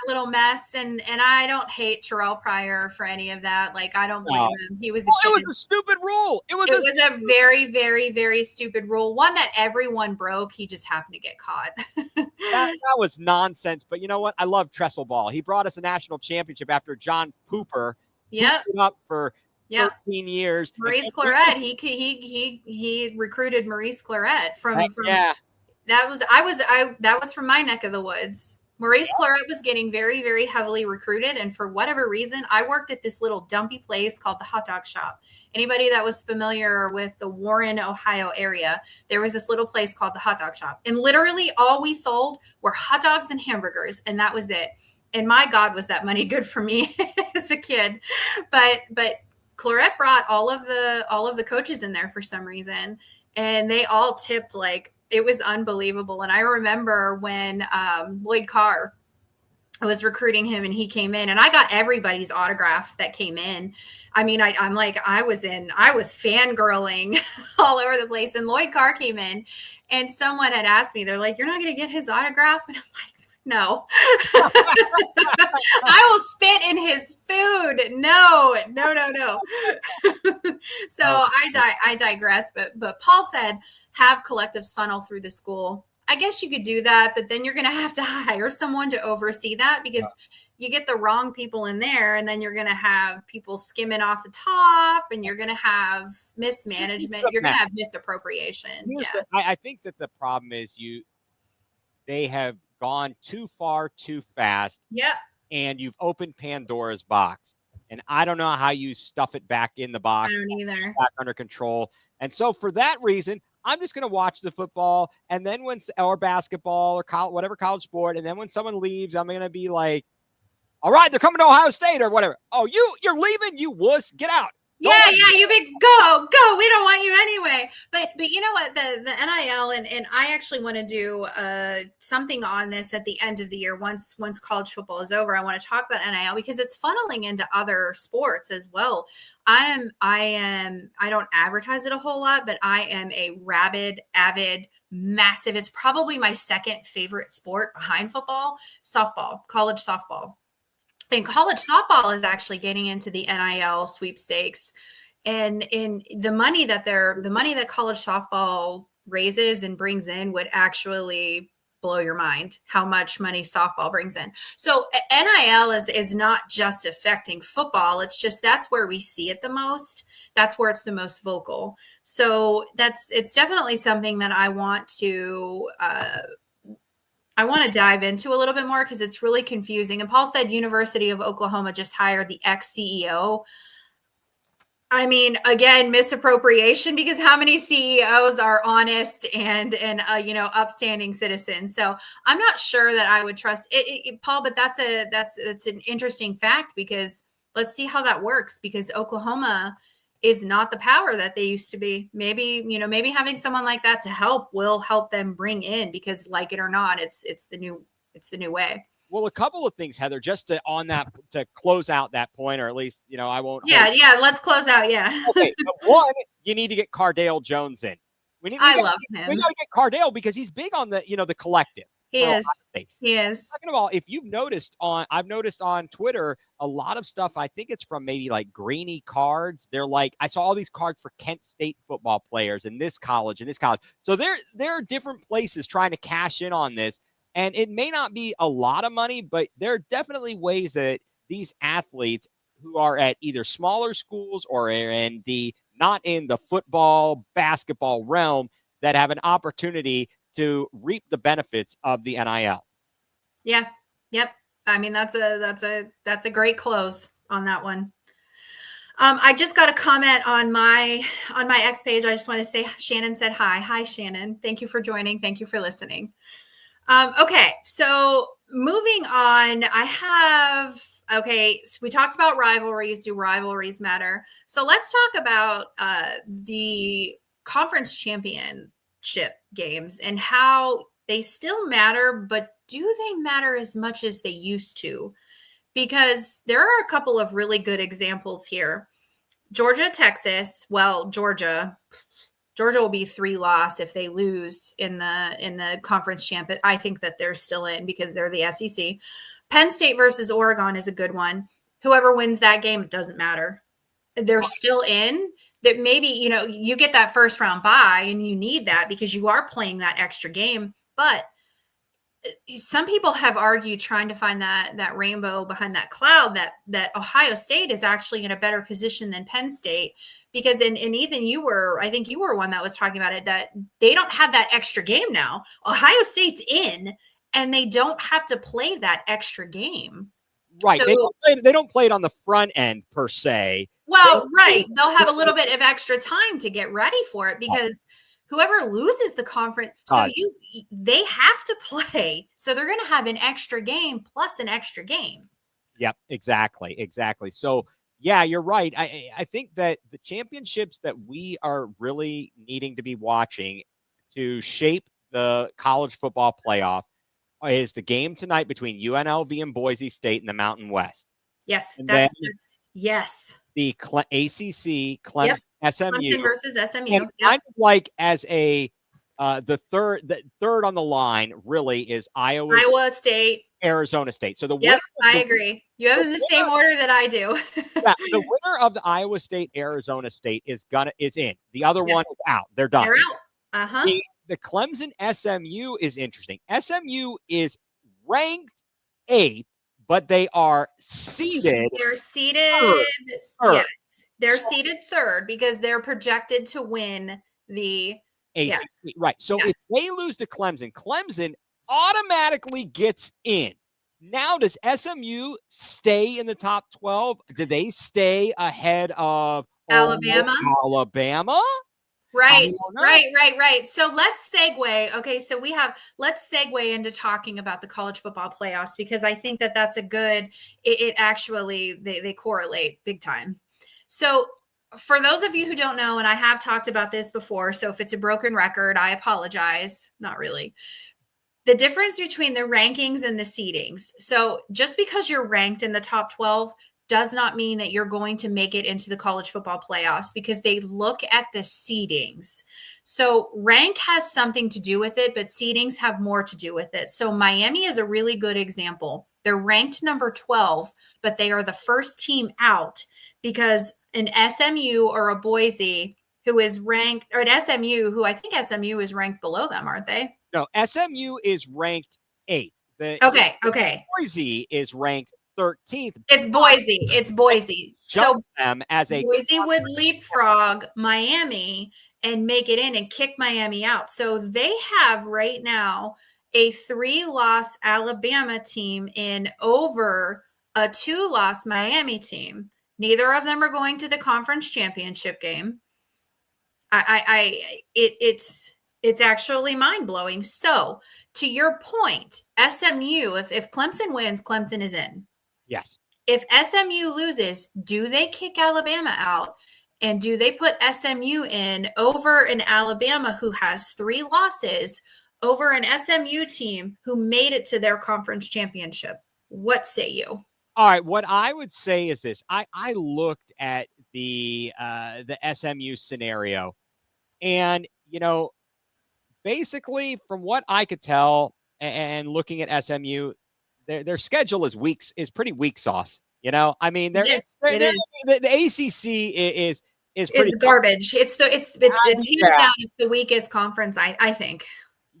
S1: little mess. And I don't hate Terrell Pryor for any of that. Like, I don't blame him. He was
S2: it was a stupid rule. It was
S1: a very, very, very stupid rule. One that everyone broke. He just happened to get caught.
S2: that was nonsense. But you know what? I love Trestle Ball. He brought us a national championship after John Pooper.
S1: Yep.
S2: Up for 13 years.
S1: Maurice Claret. He recruited Maurice Claret from that was from my neck of the woods. Maurice Claret was getting very, very heavily recruited. And for whatever reason, I worked at this little dumpy place called the Hot Dog Shop. Anybody that was familiar with the Warren, Ohio area, there was this little place called the Hot Dog Shop. And literally all we sold were hot dogs and hamburgers. And that was it. And my God, was that money good for me as a kid. But Claret brought all of the coaches in there for some reason, and they all tipped like it was unbelievable. And I remember when Lloyd Carr I was recruiting him and he came in and I got everybody's autograph that came in. I mean, I'm like, I was fangirling all over the place. And Lloyd Carr came in and someone had asked me, they're like, you're not going to get his autograph? And I'm like, no. I will spit in his food. No. So I digress. But Paul said, have collectives funnel through the school. I guess you could do that, but then you're going to have to hire someone to oversee that because you get the wrong people in there and then you're going to have people skimming off the top and you're going to have mismanagement. You're going to have misappropriation.
S2: I think that the problem is they have gone too far too fast.
S1: Yep.
S2: And you've opened Pandora's box. And I don't know how you stuff it back in the box.
S1: I don't either.
S2: Back under control. And so for that reason, I'm just going to watch the football and then or basketball or whatever college sport. And then when someone leaves, I'm going to be like, all right, they're coming to Ohio State or whatever. Oh, you're leaving, you wuss. Get out.
S1: Yeah, you big go. We don't want you anyway. But you know what? The NIL and I actually want to do something on this at the end of the year once college football is over. I want to talk about NIL because it's funneling into other sports as well. I don't advertise it a whole lot, but I am a rabid, avid, massive. It's probably my second favorite sport behind football, softball, college softball. And college softball is actually getting into the NIL sweepstakes, and in the money that college softball raises and brings in would actually blow your mind how much money softball brings in. So NIL is not just affecting football. It's just that's where we see it the most. That's where it's the most vocal. So it's definitely something that I want to dive into a little bit more because it's really confusing. And Paul said University of Oklahoma just hired the ex-CEO. I mean, again, misappropriation because how many CEOs are honest and upstanding citizens? So I'm not sure that I would trust it, Paul, but that's an interesting fact because let's see how that works because Oklahoma is not the power that they used to be. Maybe having someone like that to help will help them bring in because like it or not, it's the new way.
S2: Well, a couple of things, Heather, just to close out that point, or at least, I won't.
S1: Yeah. Let's close out. Yeah.
S2: Okay. One, you need to get Cardale Jones in.
S1: I love him.
S2: We got to get Cardale because he's big on the collective.
S1: He is.
S2: Second of all, if you've I've noticed on Twitter, a lot of stuff, I think it's from maybe like Greeny Cards. They're like, I saw all these cards for Kent State football players in this college and this college. So there are different places trying to cash in on this. And it may not be a lot of money, but there are definitely ways that these athletes who are at either smaller schools or not in the football, basketball realm that have an opportunity to reap the benefits of the NIL.
S1: Yeah. Yep. I mean, that's a great close on that one. I just got a comment on my X page. I just want to say Shannon said hi. Hi, Shannon. Thank you for joining. Thank you for listening. Okay. So moving on, so we talked about rivalries. Do rivalries matter? So let's talk about the conference championship games and how they still matter, but do they matter as much as they used to? Because there are a couple of really good examples here. Georgia, Texas. Well, Georgia will be 3-loss if they lose in the conference champ. I think that they're still in because they're the SEC. Penn State versus Oregon is a good one. Whoever wins that game, it doesn't matter. They're still in. That maybe, you get that first round bye and you need that because you are playing that extra game. But some people have argued trying to find that rainbow behind that cloud that Ohio State is actually in a better position than Penn State because and Ethan, I think you were one that was talking about it, that they don't have that extra game now. Ohio State's in and they don't have to play that extra game.
S2: Right. So, they don't play it on the front end per se.
S1: Well, right. They'll have a little bit of extra time to get ready for it because whoever loses the conference, they have to play. So they're going to have an extra game plus an extra game.
S2: Yep, exactly. So, yeah, you're right. I think that the championships that we are really needing to be watching to shape the college football playoff is the game tonight between UNLV and Boise State in the Mountain West.
S1: Yes,
S2: And
S1: that's
S2: then
S1: yes.
S2: the ACC,
S1: Yep.
S2: Clemson, SMU.
S1: Clemson versus SMU.
S2: And
S1: Yep.
S2: kind of like as a the third on the line really is Iowa
S1: State,
S2: Arizona State. So the
S1: yep,
S2: winner,
S1: I agree. You have them in the same order that I do.
S2: yeah, the winner of the Iowa State Arizona State is in. The other one is out. They're done.
S1: They're out. Uh-huh.
S2: The Clemson SMU is interesting. SMU is ranked 8th, but they are seeded.
S1: They're seeded.
S2: Third.
S1: Yes. They're seeded third because they're projected to win the
S2: ACC. Yes. Right. So if they lose to Clemson, Clemson automatically gets in. Now, does SMU stay in the top 12? Do they stay ahead of
S1: Alabama?
S2: Alabama?
S1: Right. So let's segue. Okay, so let's segue into talking about the college football playoffs because I think that that's a good. It actually they correlate big time. So for those of you who don't know, and I have talked about this before, so if it's a broken record, I apologize. Not really. The difference between the rankings and the seedings. So just because you're ranked in the top 12 does not mean that you're going to make it into the college football playoffs because they look at the seedings. So rank has something to do with it, but seedings have more to do with it. So Miami is a really good example. They're ranked number 12, but they are the first team out because an SMU or a Boise who is ranked, or an SMU who I think SMU is ranked below them, aren't they?
S2: No, SMU is ranked 8th.
S1: Okay.
S2: Boise is ranked 13th.
S1: It's Boise.
S2: So them as a
S1: Boise would leapfrog Miami and make it in and kick Miami out. So they have right now a 3-loss Alabama team in over a 2-loss Miami team. Neither of them are going to the conference championship game. It's actually mind-blowing. So to your point, SMU, if Clemson wins, Clemson is in.
S2: Yes.
S1: If SMU loses, do they kick Alabama out? And do they put SMU in over an Alabama who has 3 losses over an SMU team who made it to their conference championship? What say you?
S2: All right. What I would say is this. I looked at the SMU scenario and, basically from what I could tell and looking at SMU, their schedule is pretty weak sauce. I mean, the ACC is pretty
S1: garbage. It's hands down. It's the weakest conference. I think.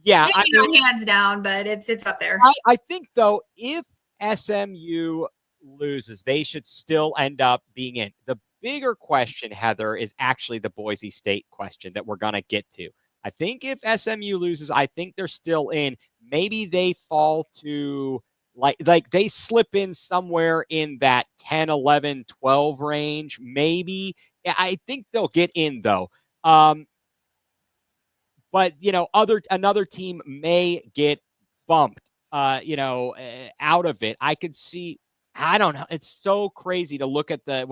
S2: Yeah,
S1: maybe not hands down, but it's up there.
S2: I think though, if SMU loses, they should still end up being in. The bigger question, Heather, is actually the Boise State question that we're gonna get to. I think if SMU loses, I think they're still in. Maybe they fall to like they slip in somewhere in that 10, 11, 12 range. Maybe. I think they'll get in though. But another team may get bumped out of it. I could see, I don't know. It's so crazy to look at the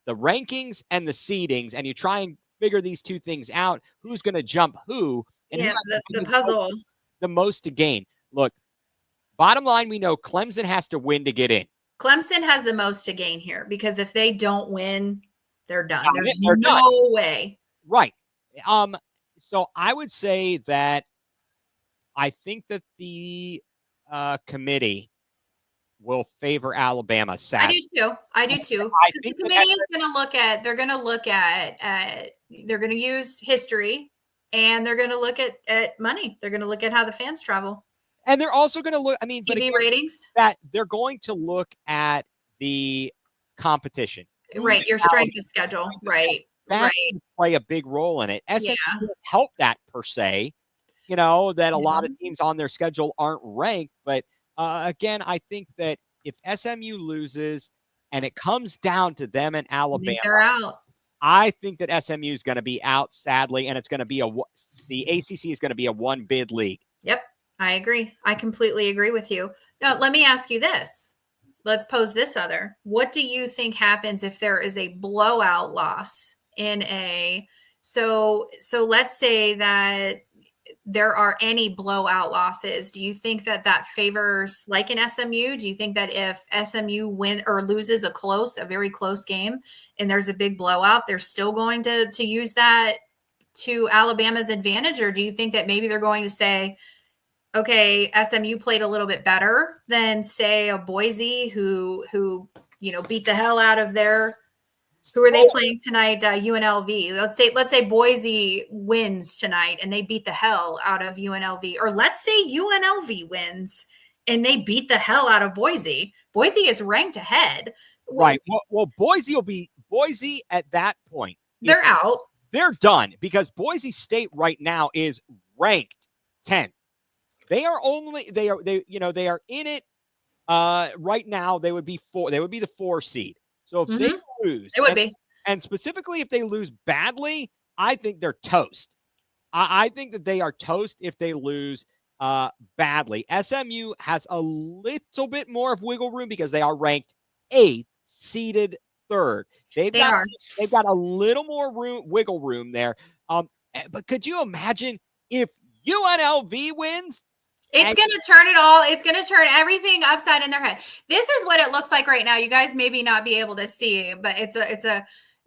S2: rankings and the seedings, and you try and figure these two things out. Who's going to jump who? And
S1: that's the puzzle.
S2: The most to gain. Look, bottom line, we know Clemson has to win to get in.
S1: Clemson has the most to gain here because if they don't win, they're done. There's no way.
S2: Right. So I would say that I think that the committee will favor Alabama. Sadly.
S1: I do too. I think the committee is going to look at. They're going to look at. They're going to use history, and they're going to look at money. They're going to look at how the fans travel.
S2: And they're also going to look. I mean,
S1: TV ratings.
S2: That they're going to look at the competition.
S1: Right, your strength of schedule. Right.
S2: That's going to play a big role in it. SMU help that per se, that a lot of teams on their schedule aren't ranked. But again, I think that if SMU loses and it comes down to them and Alabama,
S1: they're out.
S2: I think that SMU is going to be out, sadly, and it's going to be the ACC is going to be a one bid league.
S1: Yep, I agree. I completely agree with you. Now, let me ask you this. Let's pose this other. What do you think happens if there is a blowout loss in so let's say that there are any blowout losses, do you think that favors, like in SMU? Do you think that if SMU win or loses a very close game and there's a big blowout, they're still going to use that to Alabama's advantage? Or do you think that maybe they're going to say, okay, SMU played a little bit better than, say, a Boise who beat the hell out of their – who are they playing tonight? UNLV. Let's say Boise wins tonight and they beat the hell out of UNLV. Or let's say UNLV wins and they beat the hell out of Boise. Boise is ranked ahead.
S2: Right. Well, Boise at that point.
S1: They're out.
S2: They're done because Boise State right now is ranked 10th. They are in it right now. They would be the 4 seed. So if they lose,
S1: it would be.
S2: And specifically if they lose badly, I think they're toast. I think that they are toast if they lose badly. SMU has a little bit more of wiggle room because they are ranked 8th, seeded 3rd. They've got a little more wiggle room there. But could you imagine if UNLV wins?
S1: It's going to turn it all. It's going to turn everything upside in their head. This is what it looks like right now. You guys maybe not be able to see, but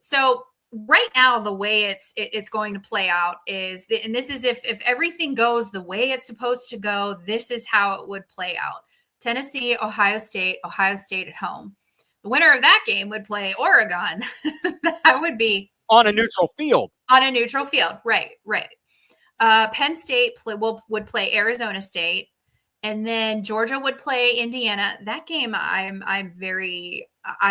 S1: so right now, the way it's going to play out is, and this is if everything goes the way it's supposed to go, this is how it would play out. Tennessee, Ohio State at home. The winner of that game would play Oregon. That would be
S2: on a neutral field.
S1: Right. Penn State would play Arizona State, and then Georgia would play Indiana. That game, I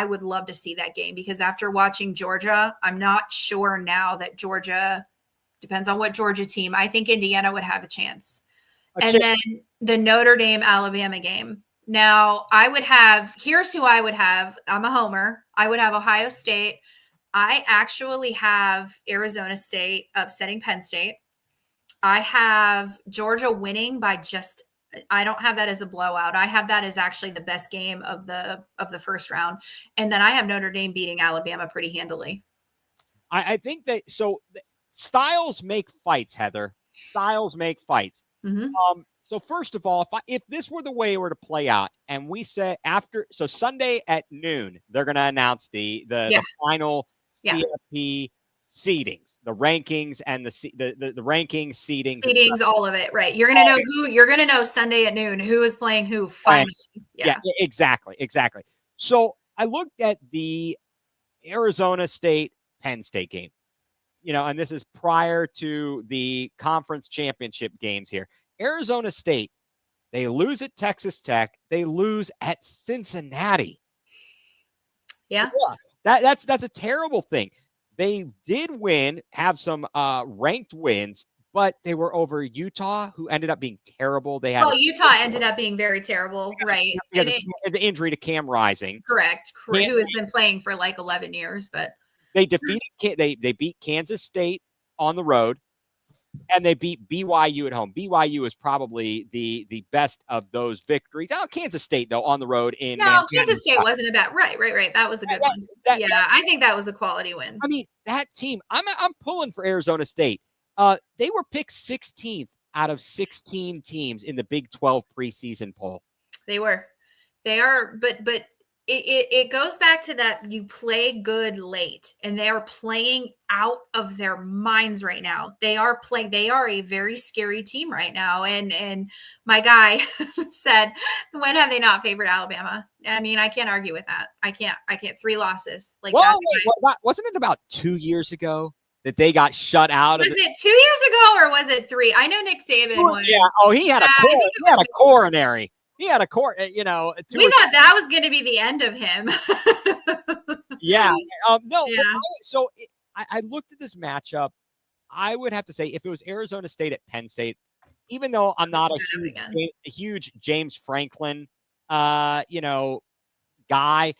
S1: would love to see that game because after watching Georgia, I'm not sure now that Georgia, depends on what Georgia team. I think Indiana would have a chance. Then the Notre Dame Alabama game. Now here's who I would have. I'm a homer. I would have Ohio State. I actually have Arizona State upsetting Penn State. I have Georgia winning by I don't have that as a blowout. I have that as actually the best game of the first round. And then I have Notre Dame beating Alabama pretty handily.
S2: I think that styles make fights, Heather. Styles make fights.
S1: Mm-hmm.
S2: So first of all, if this were the way it were to play out, and we said Sunday at noon, they're going to announce the final CFB seedings, the rankings, and the rankings, seedings,
S1: all of it. Right. You're going to know you're going to know Sunday at noon who is playing who finally.
S2: Yeah, exactly. So I looked at the Arizona State Penn State game, and this is prior to the conference championship games here. Arizona State, they lose at Texas Tech. They lose at Cincinnati.
S1: Yeah.
S2: That's a terrible thing. They did have some ranked wins, but they were over Utah, who ended up being terrible.
S1: Utah ended up being very terrible, right?
S2: Because of the injury to Cam Rising.
S1: Correct. Who has been playing for like 11 years, but
S2: they beat Kansas State on the road, and they beat BYU at home. BYU is probably the best of those victories. Kansas State, though, on the road in Manhattan.
S1: Kansas State wasn't a bad. Right. That was a good one. I think that was a quality win.
S2: I mean, that team, I'm pulling for Arizona State. They were picked 16th out of 16 teams in the Big 12 preseason poll.
S1: They are, but it goes back to that you play good late, and they are playing out of their minds right now. They are a very scary team right now. And my guy said, when have they not favored Alabama? I mean, I can't argue with that. I can't 3 losses.
S2: Wasn't it about 2 years ago that they got shut out?
S1: Was it 2 years ago or was it 3? I know Nick Saban was.
S2: Yeah. Oh, he had a coronary. He had a court,
S1: we thought that was going to be the end of him.
S2: Yeah. So I looked at this matchup. I would have to say, if it was Arizona State at Penn State, even though I'm not a huge James Franklin, guy, I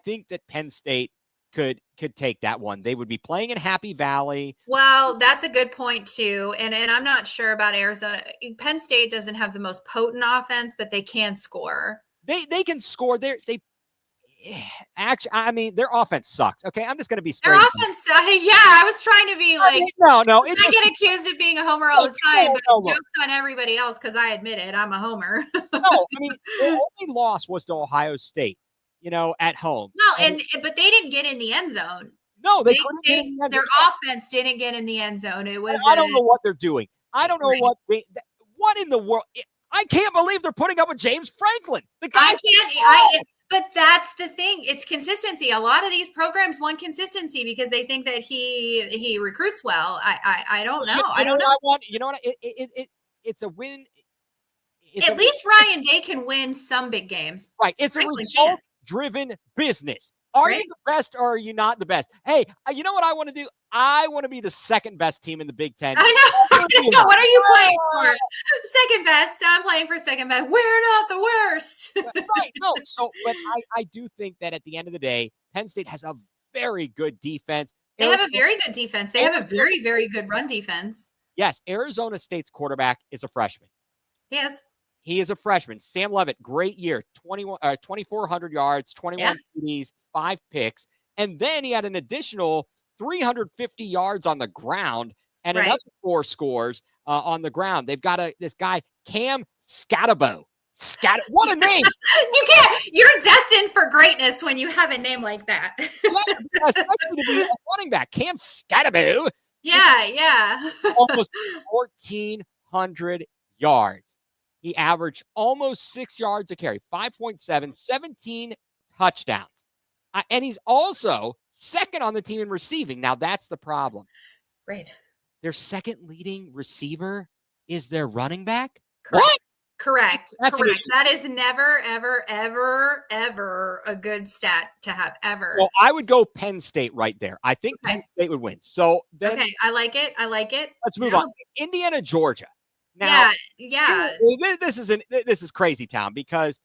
S2: think that Penn State could take that one. They would be playing in Happy Valley.
S1: Well, that's a good point too. And I'm not sure about Arizona. Penn State doesn't have the most potent offense, but they can score.
S2: They can score. Actually, I mean, their offense sucks. Okay, I'm just going to be
S1: Their
S2: straight.
S1: offense, yeah, I was trying to be like,
S2: no.
S1: I get accused of being a homer all the time, but jokes on everybody else because I admit it, I'm a homer.
S2: No, I mean, their only loss was to Ohio State, at home.
S1: Well, but they didn't get in the end zone.
S2: No, they couldn't get in the end zone.
S1: Their offense didn't get in the end zone. It was.
S2: I don't know what they're doing. I don't know what in the world. I can't believe they're putting up with James Franklin. The guy.
S1: But that's the thing. It's consistency. A lot of these programs want consistency because they think that he recruits well. I don't know. I don't know.
S2: You know what? It's a win.
S1: At least Ryan Day can win some big games.
S2: Right. It's a result-driven business. Are you the best or are you not the best? Hey, you know what I want to do? I want to be the second best team in the Big Ten.
S1: I know. What are you playing for? Second best. I'm playing for second best. We're not the worst.
S2: Right. No. So, but I do think that at the end of the day, Penn State has a very good defense.
S1: They have a very good defense. They have a very, very good run defense.
S2: Yes. Arizona State's quarterback is a freshman.
S1: Yes.
S2: He is a freshman. Sam Levitt, great year, 2,400 yards, 21 TDs, 5 picks. And then he had an additional 350 yards on the ground and another 4 scores on the ground. They've got this guy, Cam Scatabo. What a name.
S1: You're destined for greatness when you have a name like that.
S2: Especially to be a running back. Cam Scatabo.
S1: Yeah.
S2: Almost 1,400 yards. He averaged almost 6 yards a carry, 5.7, 17 touchdowns. And he's also second on the team in receiving. Now, that's the problem.
S1: Right.
S2: Their second leading receiver is their running back?
S1: Correct.
S2: What?
S1: Correct. That is never, ever, ever, ever a good stat to have, ever.
S2: Well, I would go Penn State right there. I think Penn State would win. So then,
S1: I like it.
S2: Let's move on. Indiana, Georgia. Now, this is crazy town because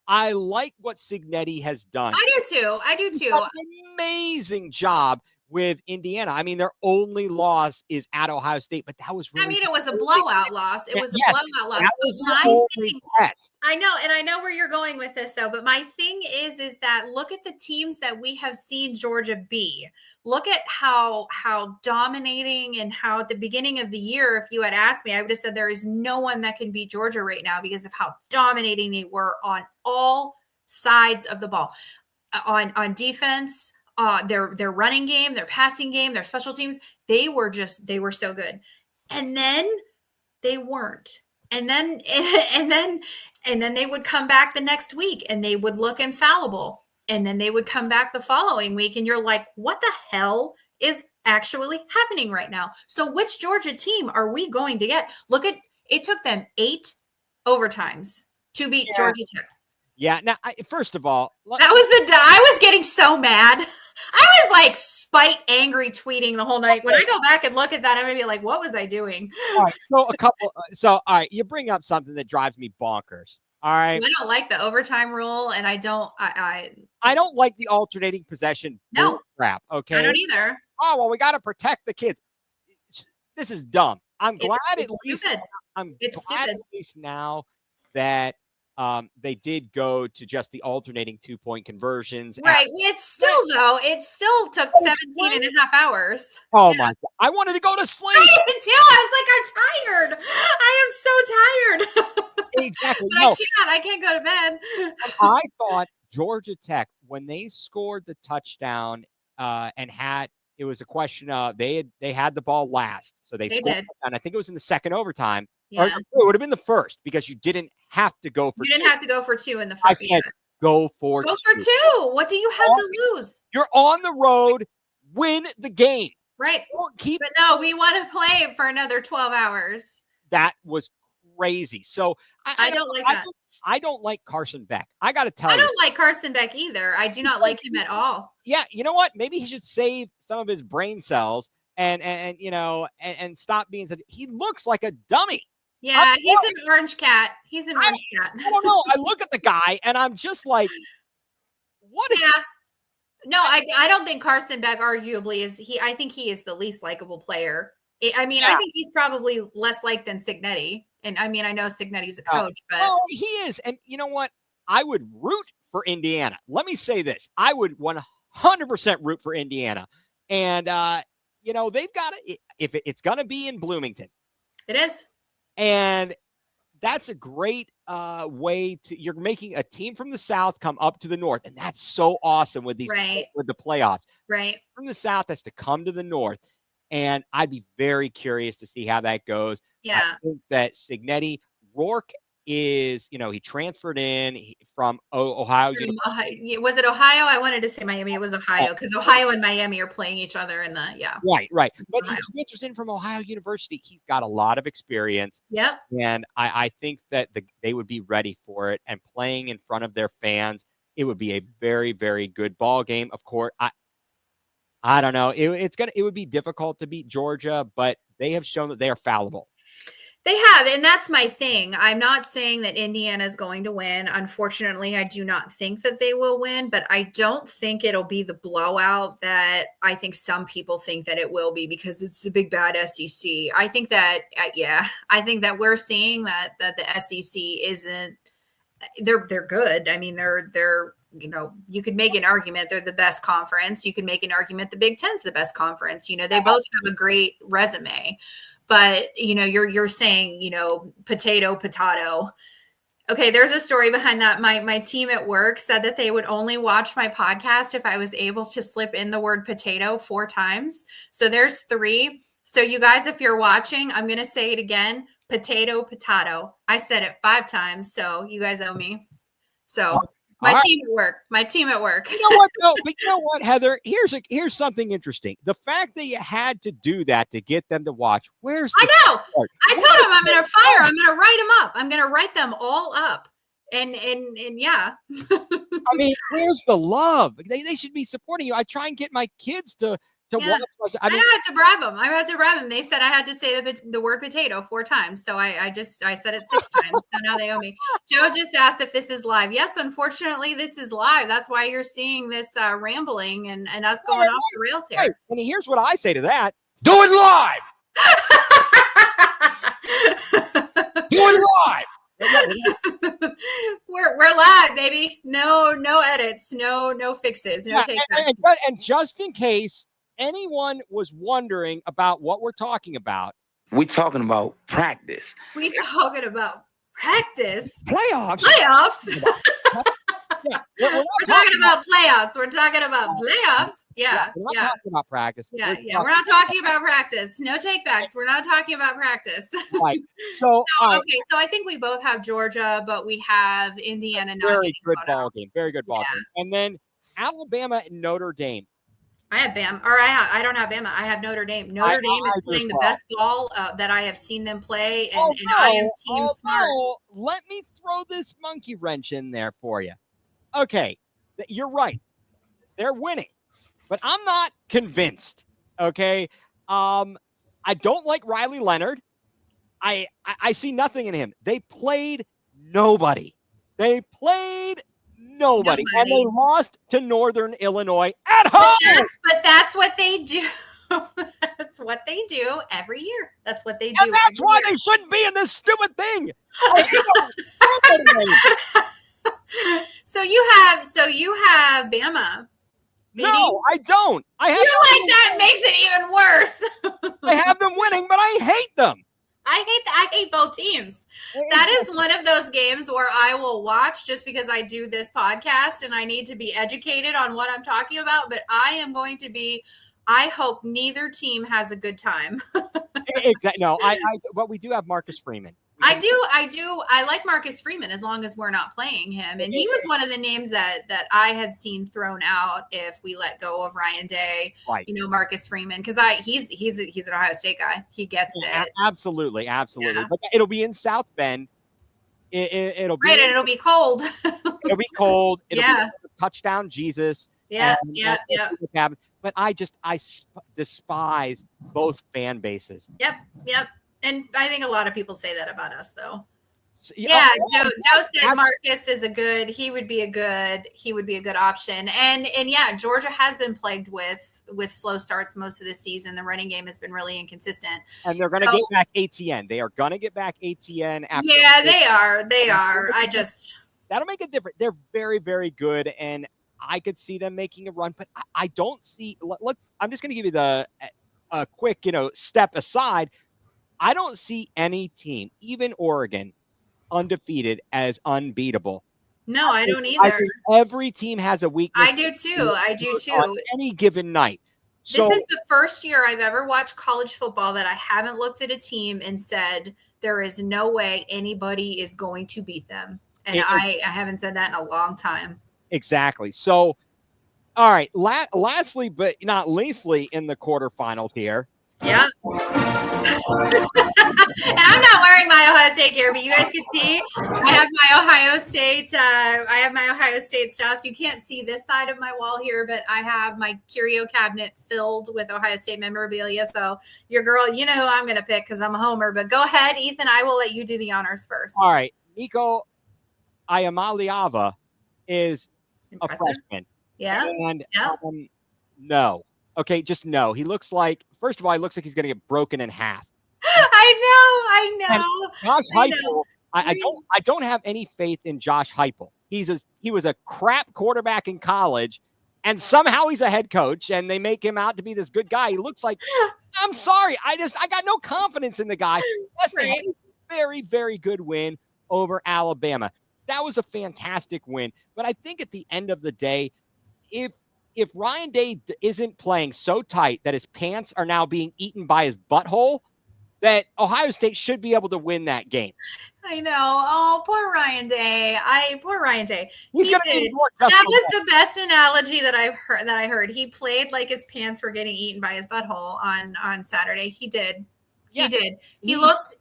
S2: I like what Cignetti has done.
S1: I do too.
S2: He's done an amazing job with Indiana. I mean, their only loss is at Ohio State, but that was really.
S1: It was a blowout loss. It was a blowout loss.
S2: That was the only test.
S1: I know, and I know where you're going with this, though. But my thing is that look at the teams that we have seen Georgia be. Look at how dominating and how at the beginning of the year, if you had asked me, I would have said there is no one that can beat Georgia right now because of how dominating they were on all sides of the ball, on defense. Their running game, their passing game, their special teams, they were so good. And then they weren't. And then they would come back the next week and they would look infallible. And then they would come back the following week and you're like, what the hell is actually happening right now? So which Georgia team are we going to get? Look at, it took them 8 overtimes to beat Georgia Tech.
S2: Yeah. Now, first of all,
S1: I was getting so mad. I was like angry tweeting the whole night. When I go back and look at that, I'm gonna be like, what was I doing?
S2: All right. All right. You bring up something that drives me bonkers. All right.
S1: I don't like the overtime rule, and I don't
S2: like the alternating possession.
S1: No
S2: crap. Okay.
S1: I don't either.
S2: Oh, well, we got to protect the kids. This is dumb. I'm glad at least now that they did go to just the alternating 2-point conversions.
S1: Right. It still took 17 and a half hours.
S2: Oh my God. I wanted to go to sleep.
S1: I did too. I was like, I'm tired. I am so tired.
S2: Exactly.
S1: But I can't go to bed.
S2: I thought Georgia Tech, when they scored the touchdown it was a question of they had the ball last. So they scored
S1: did.
S2: And I think it was in the second overtime.
S1: Yeah.
S2: Or it would have been the first because you didn't have to go for 2.
S1: You didn't have to go for 2 in the first.
S2: I said, go for 2.
S1: Go for 2. What do you have to lose?
S2: You're on the road. Win the game.
S1: Right. But no, we want to play for another 12 hours.
S2: That was crazy. So
S1: I don't like that.
S2: I don't like Carson Beck. I got to tell you.
S1: I don't like Carson Beck either. I do not like him at all.
S2: Yeah. You know what? Maybe he should save some of his brain cells and stop being such. He looks like a dummy.
S1: Yeah, he's an orange cat. I
S2: don't know. I look at the guy and I'm just like, what is this?
S1: No, I don't think Carson Beck arguably is I think he is the least likable player. I think he's probably less liked than Cignetti. And I know Cignetti's a coach, but
S2: he is. And you know what? I would root for Indiana. Let me say this. I would 100% root for Indiana. And, they've got it. If it's going to be in Bloomington.
S1: It is.
S2: And that's a great way you're making a team from the South come up to the North. And that's so awesome with with the playoffs.
S1: Right.
S2: From the South has to come to the North. And I'd be very curious to see how that goes.
S1: Yeah.
S2: I think that Signetti, Rourke is, he transferred in from Ohio.
S1: Was it Ohio? I wanted to say Miami. It was Ohio because Ohio and Miami are playing each other in the,
S2: Right. But he transfers in from Ohio University. He's got a lot of experience.
S1: Yep.
S2: And I think that they would be ready for it, and playing in front of their fans, it would be a very, very good ball game. Of course, I don't know. It would be difficult to beat Georgia, but they have shown that they are fallible.
S1: They have, and that's my thing. I'm not saying that Indiana is going to win. Unfortunately, I do not think that they will win, but I don't think it'll be the blowout that I think some people think that it will be, because it's a big bad SEC. I think that, I think that we're seeing that the SEC isn't. They're good. I mean, they're you could make an argument they're the best conference. You could make an argument the Big Ten's the best conference. They both have a great resume. But, you're saying, potato. Okay, there's a story behind that. My team at work said that they would only watch my podcast if I was able to slip in the word potato 4 times. So there's 3. So you guys, if you're watching, I'm going to say it again. Potato. I said it 5 times. So you guys owe me. So my team at work.
S2: You know what, though? But you know what, Heather? Here's something interesting. The fact that you had to do that to get them to watch. I know.
S1: I told them I'm going to fire. I'm going to write them up. I'm going to write them all up. And yeah.
S2: I mean, where's the love? They should be supporting you. I try and get my kids to watch.
S1: I had to bribe them. They said I had to say the word potato 4 times. So I said it 6 times. So now they owe me. Joe just asked if this is live. Yes, unfortunately, this is live. That's why you're seeing this rambling and us going off the rails here.
S2: Right. And here's what I say to that. Do it live. Do it live.
S1: We're live, baby. No edits, no fixes, no takebacks.
S2: And just in case anyone was wondering about what we're talking about,
S3: we're talking about practice.
S1: We're talking about practice.
S2: Playoffs.
S1: Yeah. We're talking about playoffs. We're talking about playoffs. Yeah.
S2: We're not talking about practice.
S1: Yeah. We're not talking about practice. No takebacks. We're not talking about practice.
S2: Right. So
S1: I think we both have Georgia, but we have Indiana.
S2: Very good ball game. Very good ball game. And then Alabama and Notre Dame.
S1: I have Bama, or I don't have Bama. I have Notre Dame. Notre Dame is playing the best ball that I have seen them play, and I am team smart.
S2: Let me throw this monkey wrench in there for you. Okay, you're right. They're winning, but I'm not convinced. Okay, I don't like Riley Leonard. I see nothing in him. They played nobody. And they lost to Northern Illinois at home.
S1: But that's what they do. That's what they do every year. That's what they do.
S2: And that's why they shouldn't be in this stupid thing.
S1: So you have Bama.
S2: Maybe? No, I don't.
S1: That makes it even worse.
S2: I have them winning, but I hate them.
S1: I hate both teams. That is one of those games where I will watch just because I do this podcast and I need to be educated on what I'm talking about. But I hope neither team has a good time.
S2: Exactly. No, but we do have Marcus Freeman.
S1: I do. I like Marcus Freeman as long as we're not playing him. And he was one of the names that I had seen thrown out if we let go of Ryan Day. Right. Marcus Freeman, because he's an Ohio State guy. He gets it.
S2: Absolutely. Yeah. But it'll be in South Bend. It'll be
S1: right, and it'll be cold.
S2: It'll be cold. It'll be touchdown Jesus.
S1: Yeah.
S2: But I despise both fan bases.
S1: Yep. And I think a lot of people say that about us, though. Joe said Marcus is he would be a good option. And yeah, Georgia has been plagued with slow starts most of the season. The running game has been really inconsistent.
S2: And they're going to get back ATN. They are going to get back ATN after.
S1: Yeah, they are.
S2: that'll make a difference. They're very, very good, and I could see them making a run, but I don't see. I'm just going to give you a quick, step aside. I don't see any team, even Oregon, undefeated as unbeatable.
S1: No, I don't
S2: I
S1: either.
S2: think every team has a weakness.
S1: I do too.
S2: On any given night.
S1: This is the first year I've ever watched college football that I haven't looked at a team and said, there is no way anybody is going to beat them. And I haven't said that in a long time.
S2: Exactly. So, all right. Lastly, but not leastly, in the quarterfinals here.
S1: Yeah. And I'm not wearing my Ohio State gear, but you guys can see I have my Ohio State stuff. You can't see this side of my wall here, but I have my curio cabinet filled with Ohio State memorabilia. So your girl, you know who I'm going to pick because I'm a homer. But go ahead, Ethan. I will let you do the honors first.
S2: All right. Nico Iamaleava is
S1: Impressive.
S2: a freshman.
S1: Yeah.
S2: And no. Okay, just no. He looks like, first of all, he looks like he's going to get broken in half.
S1: I know.
S2: Josh Heupel, I don't have any faith in Josh Heupel. He was a crap quarterback in college, and somehow he's a head coach, and they make him out to be this good guy. He looks like, I'm sorry, I got no confidence in the guy. That's a very, very good win over Alabama. That was a fantastic win. But I think at the end of the day, if Ryan Day isn't playing so tight that his pants are now being eaten by his butthole, that Ohio State should be able to win that game.
S1: I know. Oh, poor Ryan Day. Poor Ryan Day.
S2: He's going to be more
S1: that was the best analogy that I heard. He played like his pants were getting eaten by his butthole on Saturday. He did. Yeah. He did.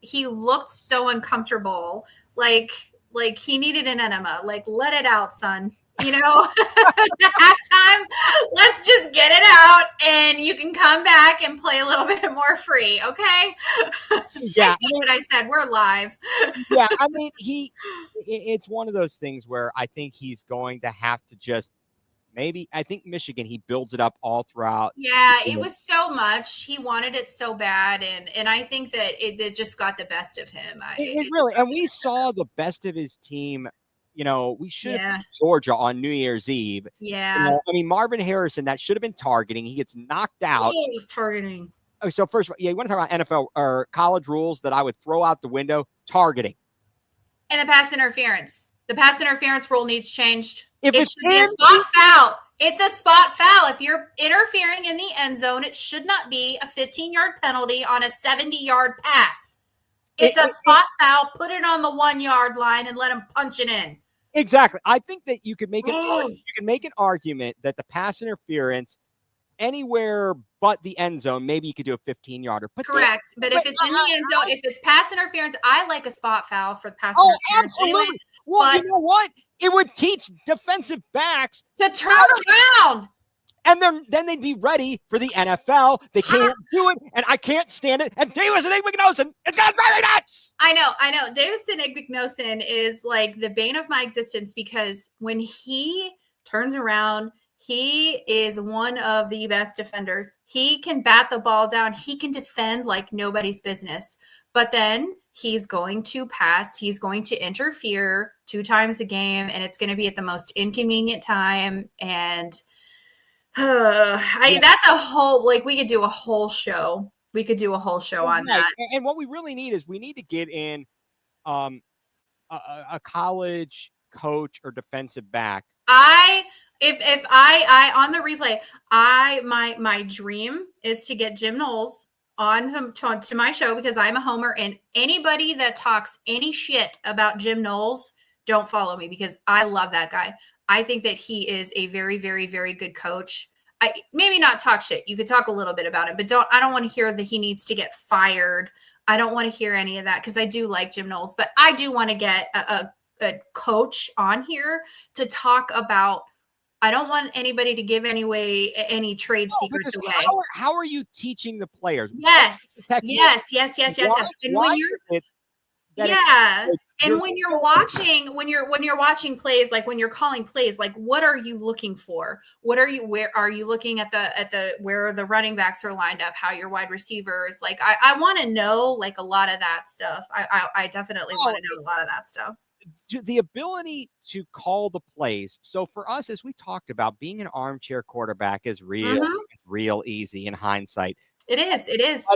S1: He looked so uncomfortable. Like he needed an enema. Like, let it out, son. At halftime, let's just get it out and you can come back and play a little bit more free. Okay.
S2: Yeah.
S1: That's what I said. We're live.
S2: Yeah. I mean, it's one of those things where I think he's going to have to just I think Michigan, he builds it up all throughout.
S1: Yeah. It was so much. He wanted it so bad. And I think that it just got the best of him.
S2: It really, and we saw the best of his team. We should have beat Georgia on New Year's Eve.
S1: Yeah.
S2: I mean, Marvin Harrison, that should have been targeting. He gets knocked out.
S1: Oh, he's targeting.
S2: Oh, so first of all, you want to talk about NFL or college rules that I would throw out the window? Targeting.
S1: And the pass interference. The pass interference rule needs changed.
S2: It should
S1: be a spot foul. It's a spot foul. If you're interfering in the end zone, it should not be a 15-yard penalty on a 70-yard pass. It's a spot foul. Put it on the 1-yard line and let him punch it in.
S2: Exactly. I think that you could make an argument that the pass interference anywhere but the end zone, maybe you could do a 15-yarder.
S1: Correct. But if it's in the end zone, if it's pass interference, I like a spot foul for pass interference.
S2: Absolutely. Anyway, well, you know what? It would teach defensive backs
S1: to turn around.
S2: And then they'd be ready for the NFL. They can't do it, and I can't stand it. And Davis and Igmignosin, it's got very nuts.
S1: I know. Davison Igmignosin is like the bane of my existence because when he turns around, he is one of the best defenders. He can bat the ball down. He can defend like nobody's business. But then he's going to pass. He's going to interfere 2 times a game, and it's going to be at the most inconvenient time. And that's a whole, we could do a whole show. We could do a whole show on that.
S2: And what we really need is we need to get in a college coach or defensive back.
S1: If I on the replay, my dream is to get Jim Knowles on to my show because I'm a homer, and anybody that talks any shit about Jim Knowles, don't follow me because I love that guy. I think that he is a very, very, very good coach. Maybe not talk shit. You could talk a little bit about it, but I don't want to hear that he needs to get fired. I don't want to hear any of that because I do like Jim Knowles, but I do want to get a coach on here to talk about. I don't want anybody to give any trade secrets away.
S2: How are you teaching the players?
S1: Yes. And when you're watching plays, like when you're calling plays, like what are you looking for? Where are you looking at where the running backs are lined up, how your wide receivers, like I want to know like a lot of that stuff. I definitely want to know a lot of that stuff.
S2: the ability to call the plays. So for us, as we talked about, being an armchair quarterback is real easy in hindsight.
S1: It is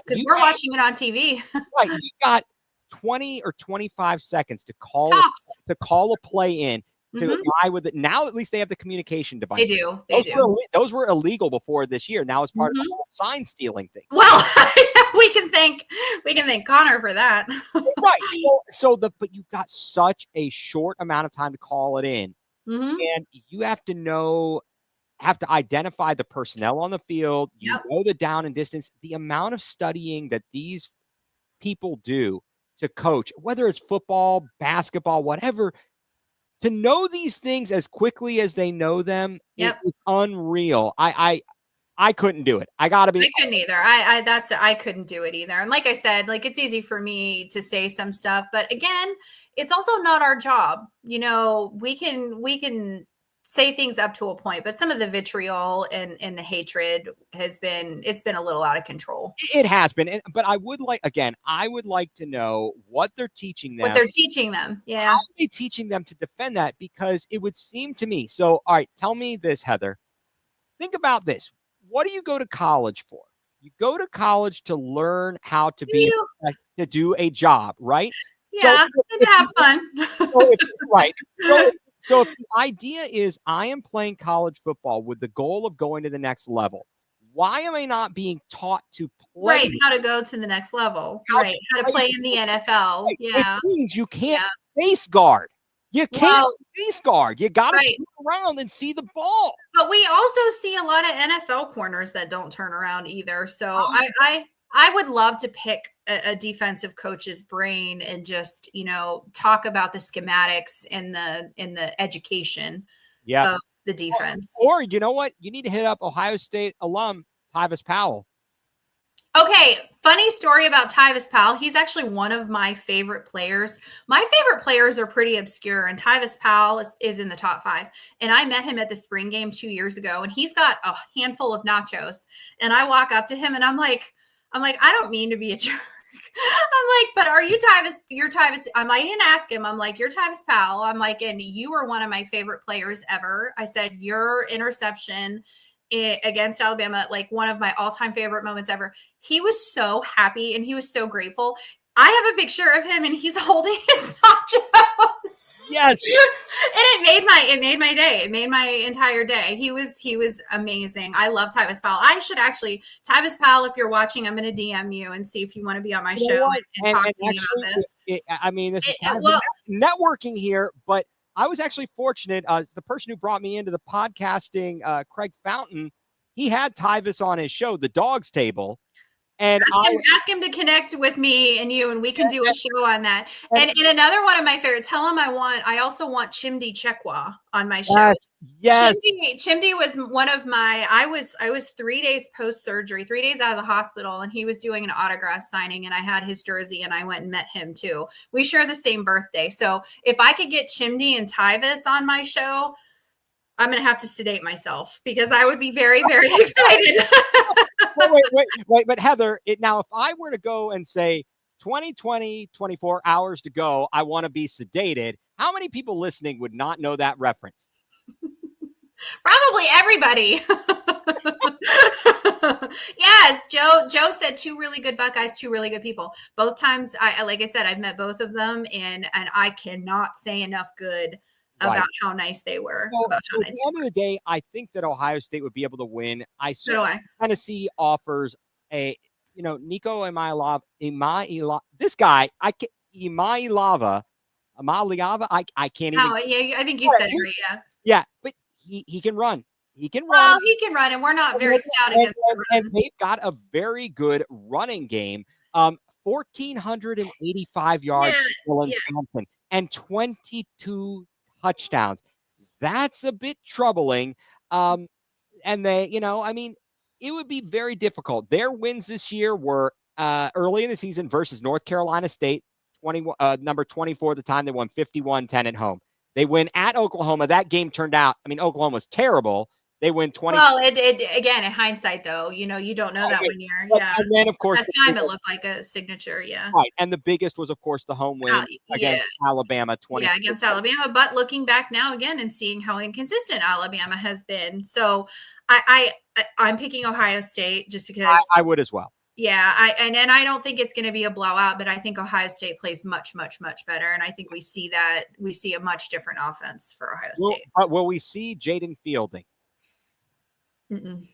S1: because we're watching it on TV.
S2: Right, you got 20 or 25 seconds to call a play in to a guy with it. Now at least they have the communication device.
S1: They do.
S2: Those were illegal before this year. Now it's part of the whole sign stealing thing.
S1: Well, we can thank Connor for that.
S2: Right. But you've got such a short amount of time to call it in. And you have to identify the personnel on the field. You know the down and distance. The amount of studying that these people do to coach, whether it's football, basketball, whatever, to know these things as quickly as they know them is unreal. I couldn't do it. I couldn't
S1: either. I couldn't do it either. And like I said, like it's easy for me to say some stuff, but again, it's also not our job. You know, we can say things up to a point, but some of the vitriol and the hatred it's been a little out of control.
S2: It has been. But I would like to know what they're teaching them.
S1: Yeah.
S2: How are they teaching them to defend that? Because it would seem to me. So, all right, tell me this, Heather. Think about this. What do you go to college for? You go to college to learn how to to do a job, right?
S1: Yeah, and to have fun.
S2: Right. So if the idea is I am playing college football with the goal of going to the next level, why am I not being taught to play?
S1: Right, how to go to the next level. How to play in the NFL. Right. Yeah.
S2: Which means you can't face guard. You can't face guard. You got to turn around and see the ball.
S1: But we also see a lot of NFL corners that don't turn around either. So I would love to pick a defensive coach's brain and just, talk about the schematics and the education of the defense.
S2: Or you know what? You need to hit up Ohio State alum Tyvis Powell.
S1: Okay, funny story about Tyvis Powell. He's actually one of my favorite players. My favorite players are pretty obscure, and Tyvis Powell is in the top 5. And I met him at the spring game 2 years ago, and he's got a handful of nachos. And I walk up to him, and I'm like, I don't mean to be a jerk. I'm like, but are you Tyvis? You're Tyvis. I didn't ask him. I'm like, you're Tyvis Powell. I'm like, and you were one of my favorite players ever. I said, your interception against Alabama, like one of my all-time favorite moments ever. He was so happy and he was so grateful. I have a picture of him and he's holding his nachos.
S2: Yes.
S1: And it made my day. It made my entire day. He was amazing. I love Tyvis Powell. I should actually, Tyvis Powell, if you're watching, I'm going to DM you and see if you want to be on my show and talk to me about this.
S2: This is kind of networking here, but I was actually fortunate. The person who brought me into the podcasting, Craig Fountain, he had Tyvis on his show, The Dogs Table. And
S1: ask him to connect with me and you, and we can do a show on that. And another one of my favorites, tell him I also want Chimdi Chekwa on my show.
S2: Yes.
S1: Chimdi was one of my, I was 3 days post-surgery, 3 days out of the hospital, and he was doing an autograph signing, and I had his jersey, and I went and met him too. We share the same birthday. So if I could get Chimdi and Tyvis on my show, I'm going to have to sedate myself because I would be very, very excited.
S2: wait. But Heather, now if I were to go and say 24 hours to go, I want to be sedated, how many people listening would not know that reference?
S1: Probably everybody. Yes. Joe said 2 really good Buckeyes, 2 really good people. Both times, like I said, I've met both of them and I cannot say enough good about how nice they were.
S2: So, at the end of the day, I think that Ohio State would be able to win. I certainly Tennessee offers Nico Imaialava. This guy, Imaialava, I can't even.
S1: Oh, yeah, I think you said it right. Yeah.
S2: Yeah, but he can run. He can run.
S1: Well, he can run, and we're not very stout against him.
S2: And they've got a very good running game. 1,485 yards for Sampson and 22 touchdowns. That's a bit troubling. And they, it would be very difficult. Their wins this year were early in the season versus North Carolina State, number 24 at the time. They won 51-10 at home. They win at Oklahoma. That game turned out, Oklahoma was terrible, They win 20.
S1: Well, it again, in hindsight, though, you don't know that when you're,
S2: And then, of course,
S1: at that time, it looked like a signature, yeah.
S2: right. And the biggest was, of course, the home win against Alabama, 20.
S1: Yeah, against Alabama. But looking back now again and seeing how inconsistent Alabama has been, so I'm picking Ohio State just because
S2: I would as well.
S1: Yeah, I don't think it's going to be a blowout, but I think Ohio State plays much, much, much better, and I think we see a much different offense for Ohio State.
S2: But will we see Jaden Fielding?
S1: Mm-mm.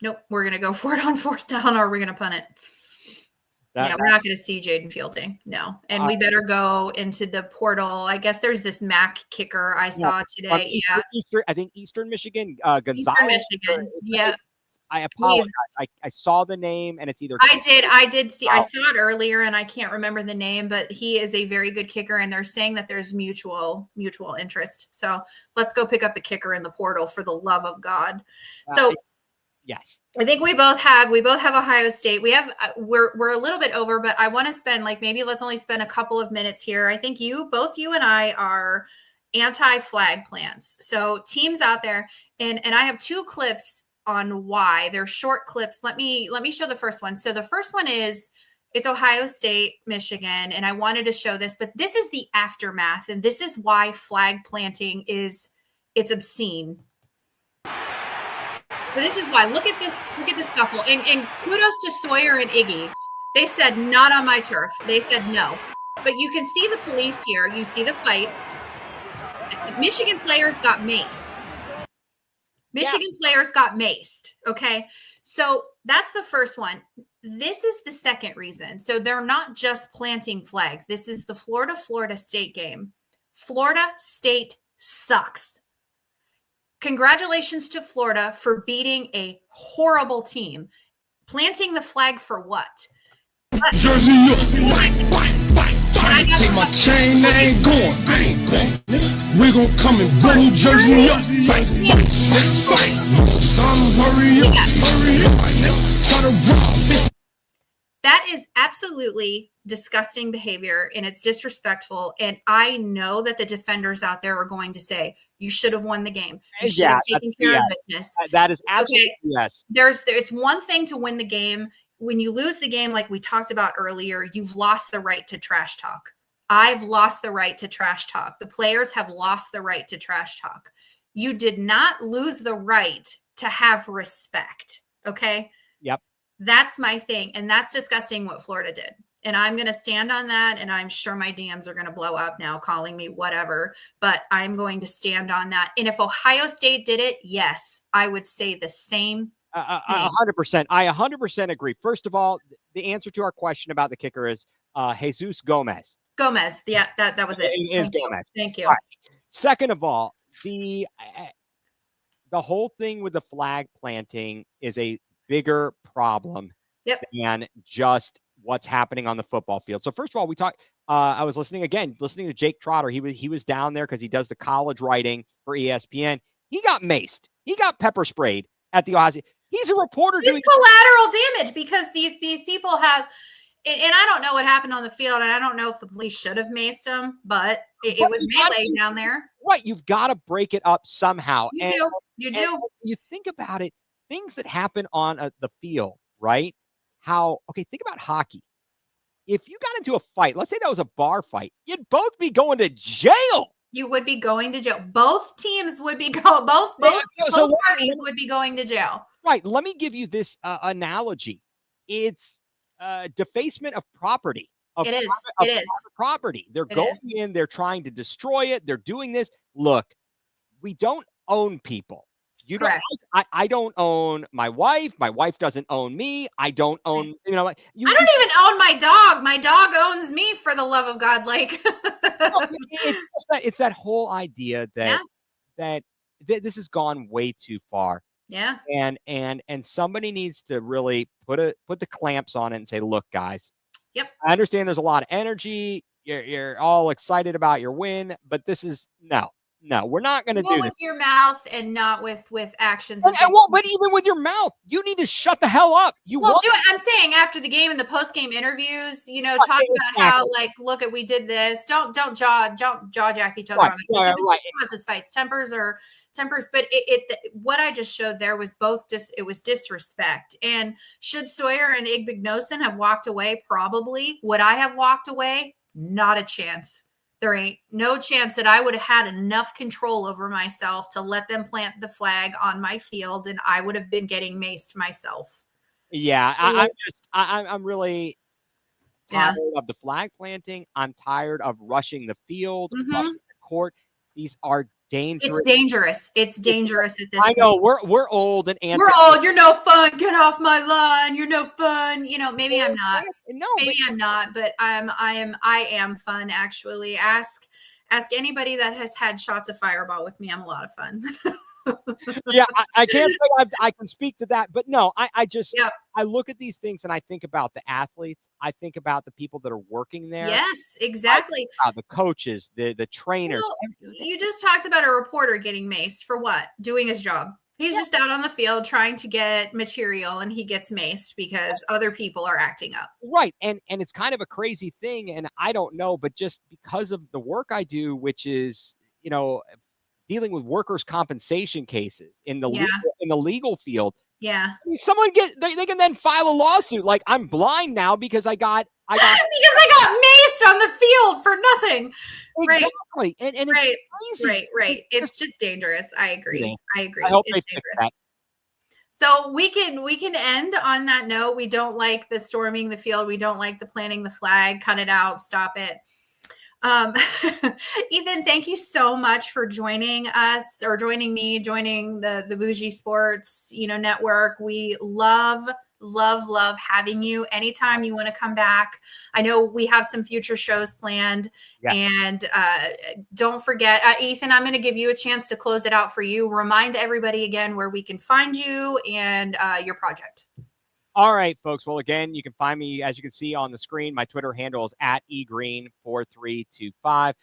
S1: Nope, we're going to go for it on fourth down, or we're going to punt it. We're not going to see Jaden Fielding, no. And we better go into the portal. I guess there's this MAC kicker I saw today.
S2: I think Eastern Michigan, Gonzalez.
S1: Eastern Michigan, yeah.
S2: I apologize. I saw the name, and it's either
S1: I did see. I saw it earlier, and I can't remember the name, but he is a very good kicker, and they're saying that there's mutual interest. So let's go pick up a kicker in the portal for the love of God. So
S2: yes,
S1: I think we both have Ohio State. We're a little bit over, but I want to spend maybe let's only spend a couple of minutes here. I think both you and I are anti-flag plants. So teams out there, and I have two clips on why. They're short clips. Let me show the first one. So the first one it's Ohio State, Michigan, and I wanted to show this, but this is the aftermath, and this is why flag planting it's obscene. So this is why. Look at this scuffle. And kudos to Sawyer and Iggy. They said not on my turf. They said no. But you can see the police here. You see the fights. Michigan players got maced. Players got maced. Okay. So that's the first one. This is the second reason. So they're not just planting flags. This is the Florida State game. Florida State sucks. Congratulations to Florida for beating a horrible team. Planting the flag for what?
S4: Jersey up, trying to take my chain, that ain't going. We gon' come and blow Jersey up. Hurry up. Try to rob.
S1: That is absolutely disgusting behavior, and it's disrespectful. And I know that the defenders out there are going to say, you should have won the game. You should have taken care of business.
S2: That is absolutely yes.
S1: It's one thing to win the game. When you lose the game, like we talked about earlier, you've lost the right to trash talk. I've lost the right to trash talk. The players have lost the right to trash talk. You did not lose the right to have respect. Okay.
S2: Yep.
S1: That's my thing. And that's disgusting what Florida did. And I'm going to stand on that. And I'm sure my DMs are going to blow up now, calling me whatever, but I'm going to stand on that. And if Ohio State did it, yes, I would say the same.
S2: 100%. I 100% agree. First of all, the answer to our question about the kicker is Jesus Gomez.
S1: Yeah, that was it.
S2: It is Gomez.
S1: Thank you.
S2: Right. Second of all, the whole thing with the flag planting is a bigger problem than just what's happening on the football field. So first of all, we talked. I was listening to Jake Trotter. He was down there because he does the college writing for ESPN. He got maced. He got pepper sprayed at the Ohio State. He's a reporter doing
S1: collateral damage because these people have, and I don't know what happened on the field, and I don't know if the police should have maced him, but it was melee down there.
S2: Right, you've got to break it up somehow.
S1: You do.
S2: You think about it, things that happen on the field, right? Think about hockey. If you got into a fight, let's say that was a bar fight, you'd both be going to jail.
S1: You would be going to jail. Both teams would be both parties would be going to jail.
S2: Right. Let me give you this analogy. It's defacement of property.
S1: It is
S2: property. They're going in. They're trying to destroy it. They're doing this. Look, we don't own people. I don't own my wife. My wife doesn't own me. I don't own, I don't
S1: even own my dog. My dog owns me, for the love of God.
S2: It's that whole idea that this has gone way too far.
S1: Yeah.
S2: And somebody needs to really put the clamps on it and say, look, guys.
S1: Yep.
S2: I understand there's a lot of energy. You're all excited about your win, but this is no. No, we're not going to do
S1: Well,
S2: this.
S1: with your mouth and not with actions.
S2: And well, but even with your mouth, you need to shut the hell up.
S1: Well, I'm saying after the game and the post-game interviews, you know, talk about how, like, look at, we did this. Don't jaw jack each other on it, because it just causes fights, tempers. But what I just showed there was it was disrespect. And should Sawyer and Igbignosin have walked away? Probably. Would I have walked away? Not a chance. There ain't no chance that I would have had enough control over myself to let them plant the flag on my field, and I would have been getting maced myself.
S2: Yeah, I'm really tired of the flag planting. I'm tired of rushing the field, rushing the court. These are dangerous.
S1: It's dangerous at this point.
S2: I know we're old and
S1: we're old. You're no fun. Get off my line. You're no fun. You know, maybe I'm not. No, maybe I'm not, but I am fun, actually. Ask anybody that has had shots of fireball with me. I'm a lot of fun.
S2: Yeah, I can't say I can speak to that, but no, I just I look at these things and I think about the athletes. I think about the people that are working there.
S1: Yes, exactly.
S2: The coaches, the trainers.
S1: Well, you just talked about a reporter getting maced for what? Doing his job. He's just out on the field trying to get material, and he gets maced because other people are acting up.
S2: Right. And it's kind of a crazy thing. And I don't know, but just because of the work I do, which is, you know, dealing with workers' compensation cases in the legal field.
S1: Yeah.
S2: I mean, someone they can then file a lawsuit. Like, I'm blind now because I got
S1: because I got maced on the field for nothing.
S2: Exactly. And it's crazy.
S1: Right. It's just dangerous. I agree.
S2: I hope they fix that.
S1: So we can end on that note. We don't like the storming the field. We don't like the planting the flag. Cut it out. Stop it. Ethan, thank you so much for joining us, or joining the Bougie Sports, network. We love having you. Anytime you want to come back. I know we have some future shows planned. Yes. And don't forget, Ethan, I'm going to give you a chance to close it out for you. Remind everybody again where we can find you and your project.
S2: All right, folks. Well, again, you can find me, as you can see on the screen. My Twitter handle is @egreen4325.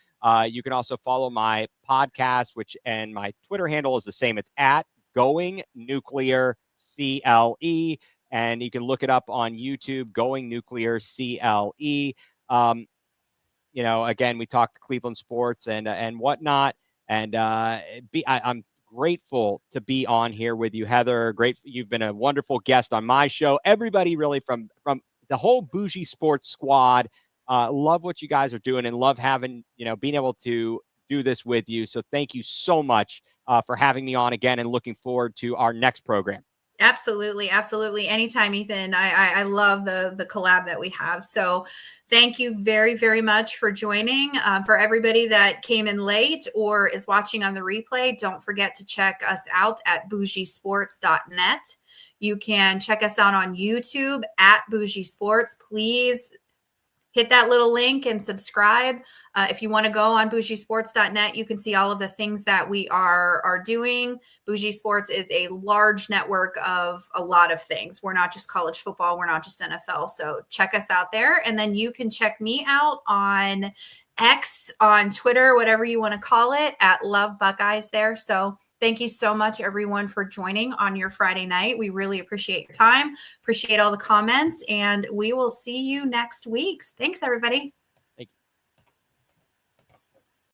S2: You can also follow my podcast, and my Twitter handle is the same. It's @GoingNuclearCLE. And you can look it up on YouTube, Going Nuclear CLE. Again, we talked Cleveland sports and whatnot. And I'm grateful to be on here with you, Heather. You've been a wonderful guest on my show. Everybody really from the whole Bougie Sports squad. Love what you guys are doing and love having, being able to do this with you. So thank you so much for having me on again, and looking forward to our next program.
S1: Absolutely. Anytime, Ethan. I love the collab that we have. So thank you very, very much for joining. For everybody that came in late or is watching on the replay, don't forget to check us out at bougiesports.net. You can check us out on YouTube @Bougie Sports. Please hit that little link and subscribe. If you want to go on bougiesports.net, you can see all of the things that we are doing. Bougie Sports is a large network of a lot of things. We're not just college football. We're not just NFL. So check us out there. And then you can check me out on X, on Twitter, whatever you want to call it, @LoveBuckeyes there. So thank you so much, everyone, for joining on your Friday night. We really appreciate your time, appreciate all the comments, and we will see you next week. Thanks, everybody.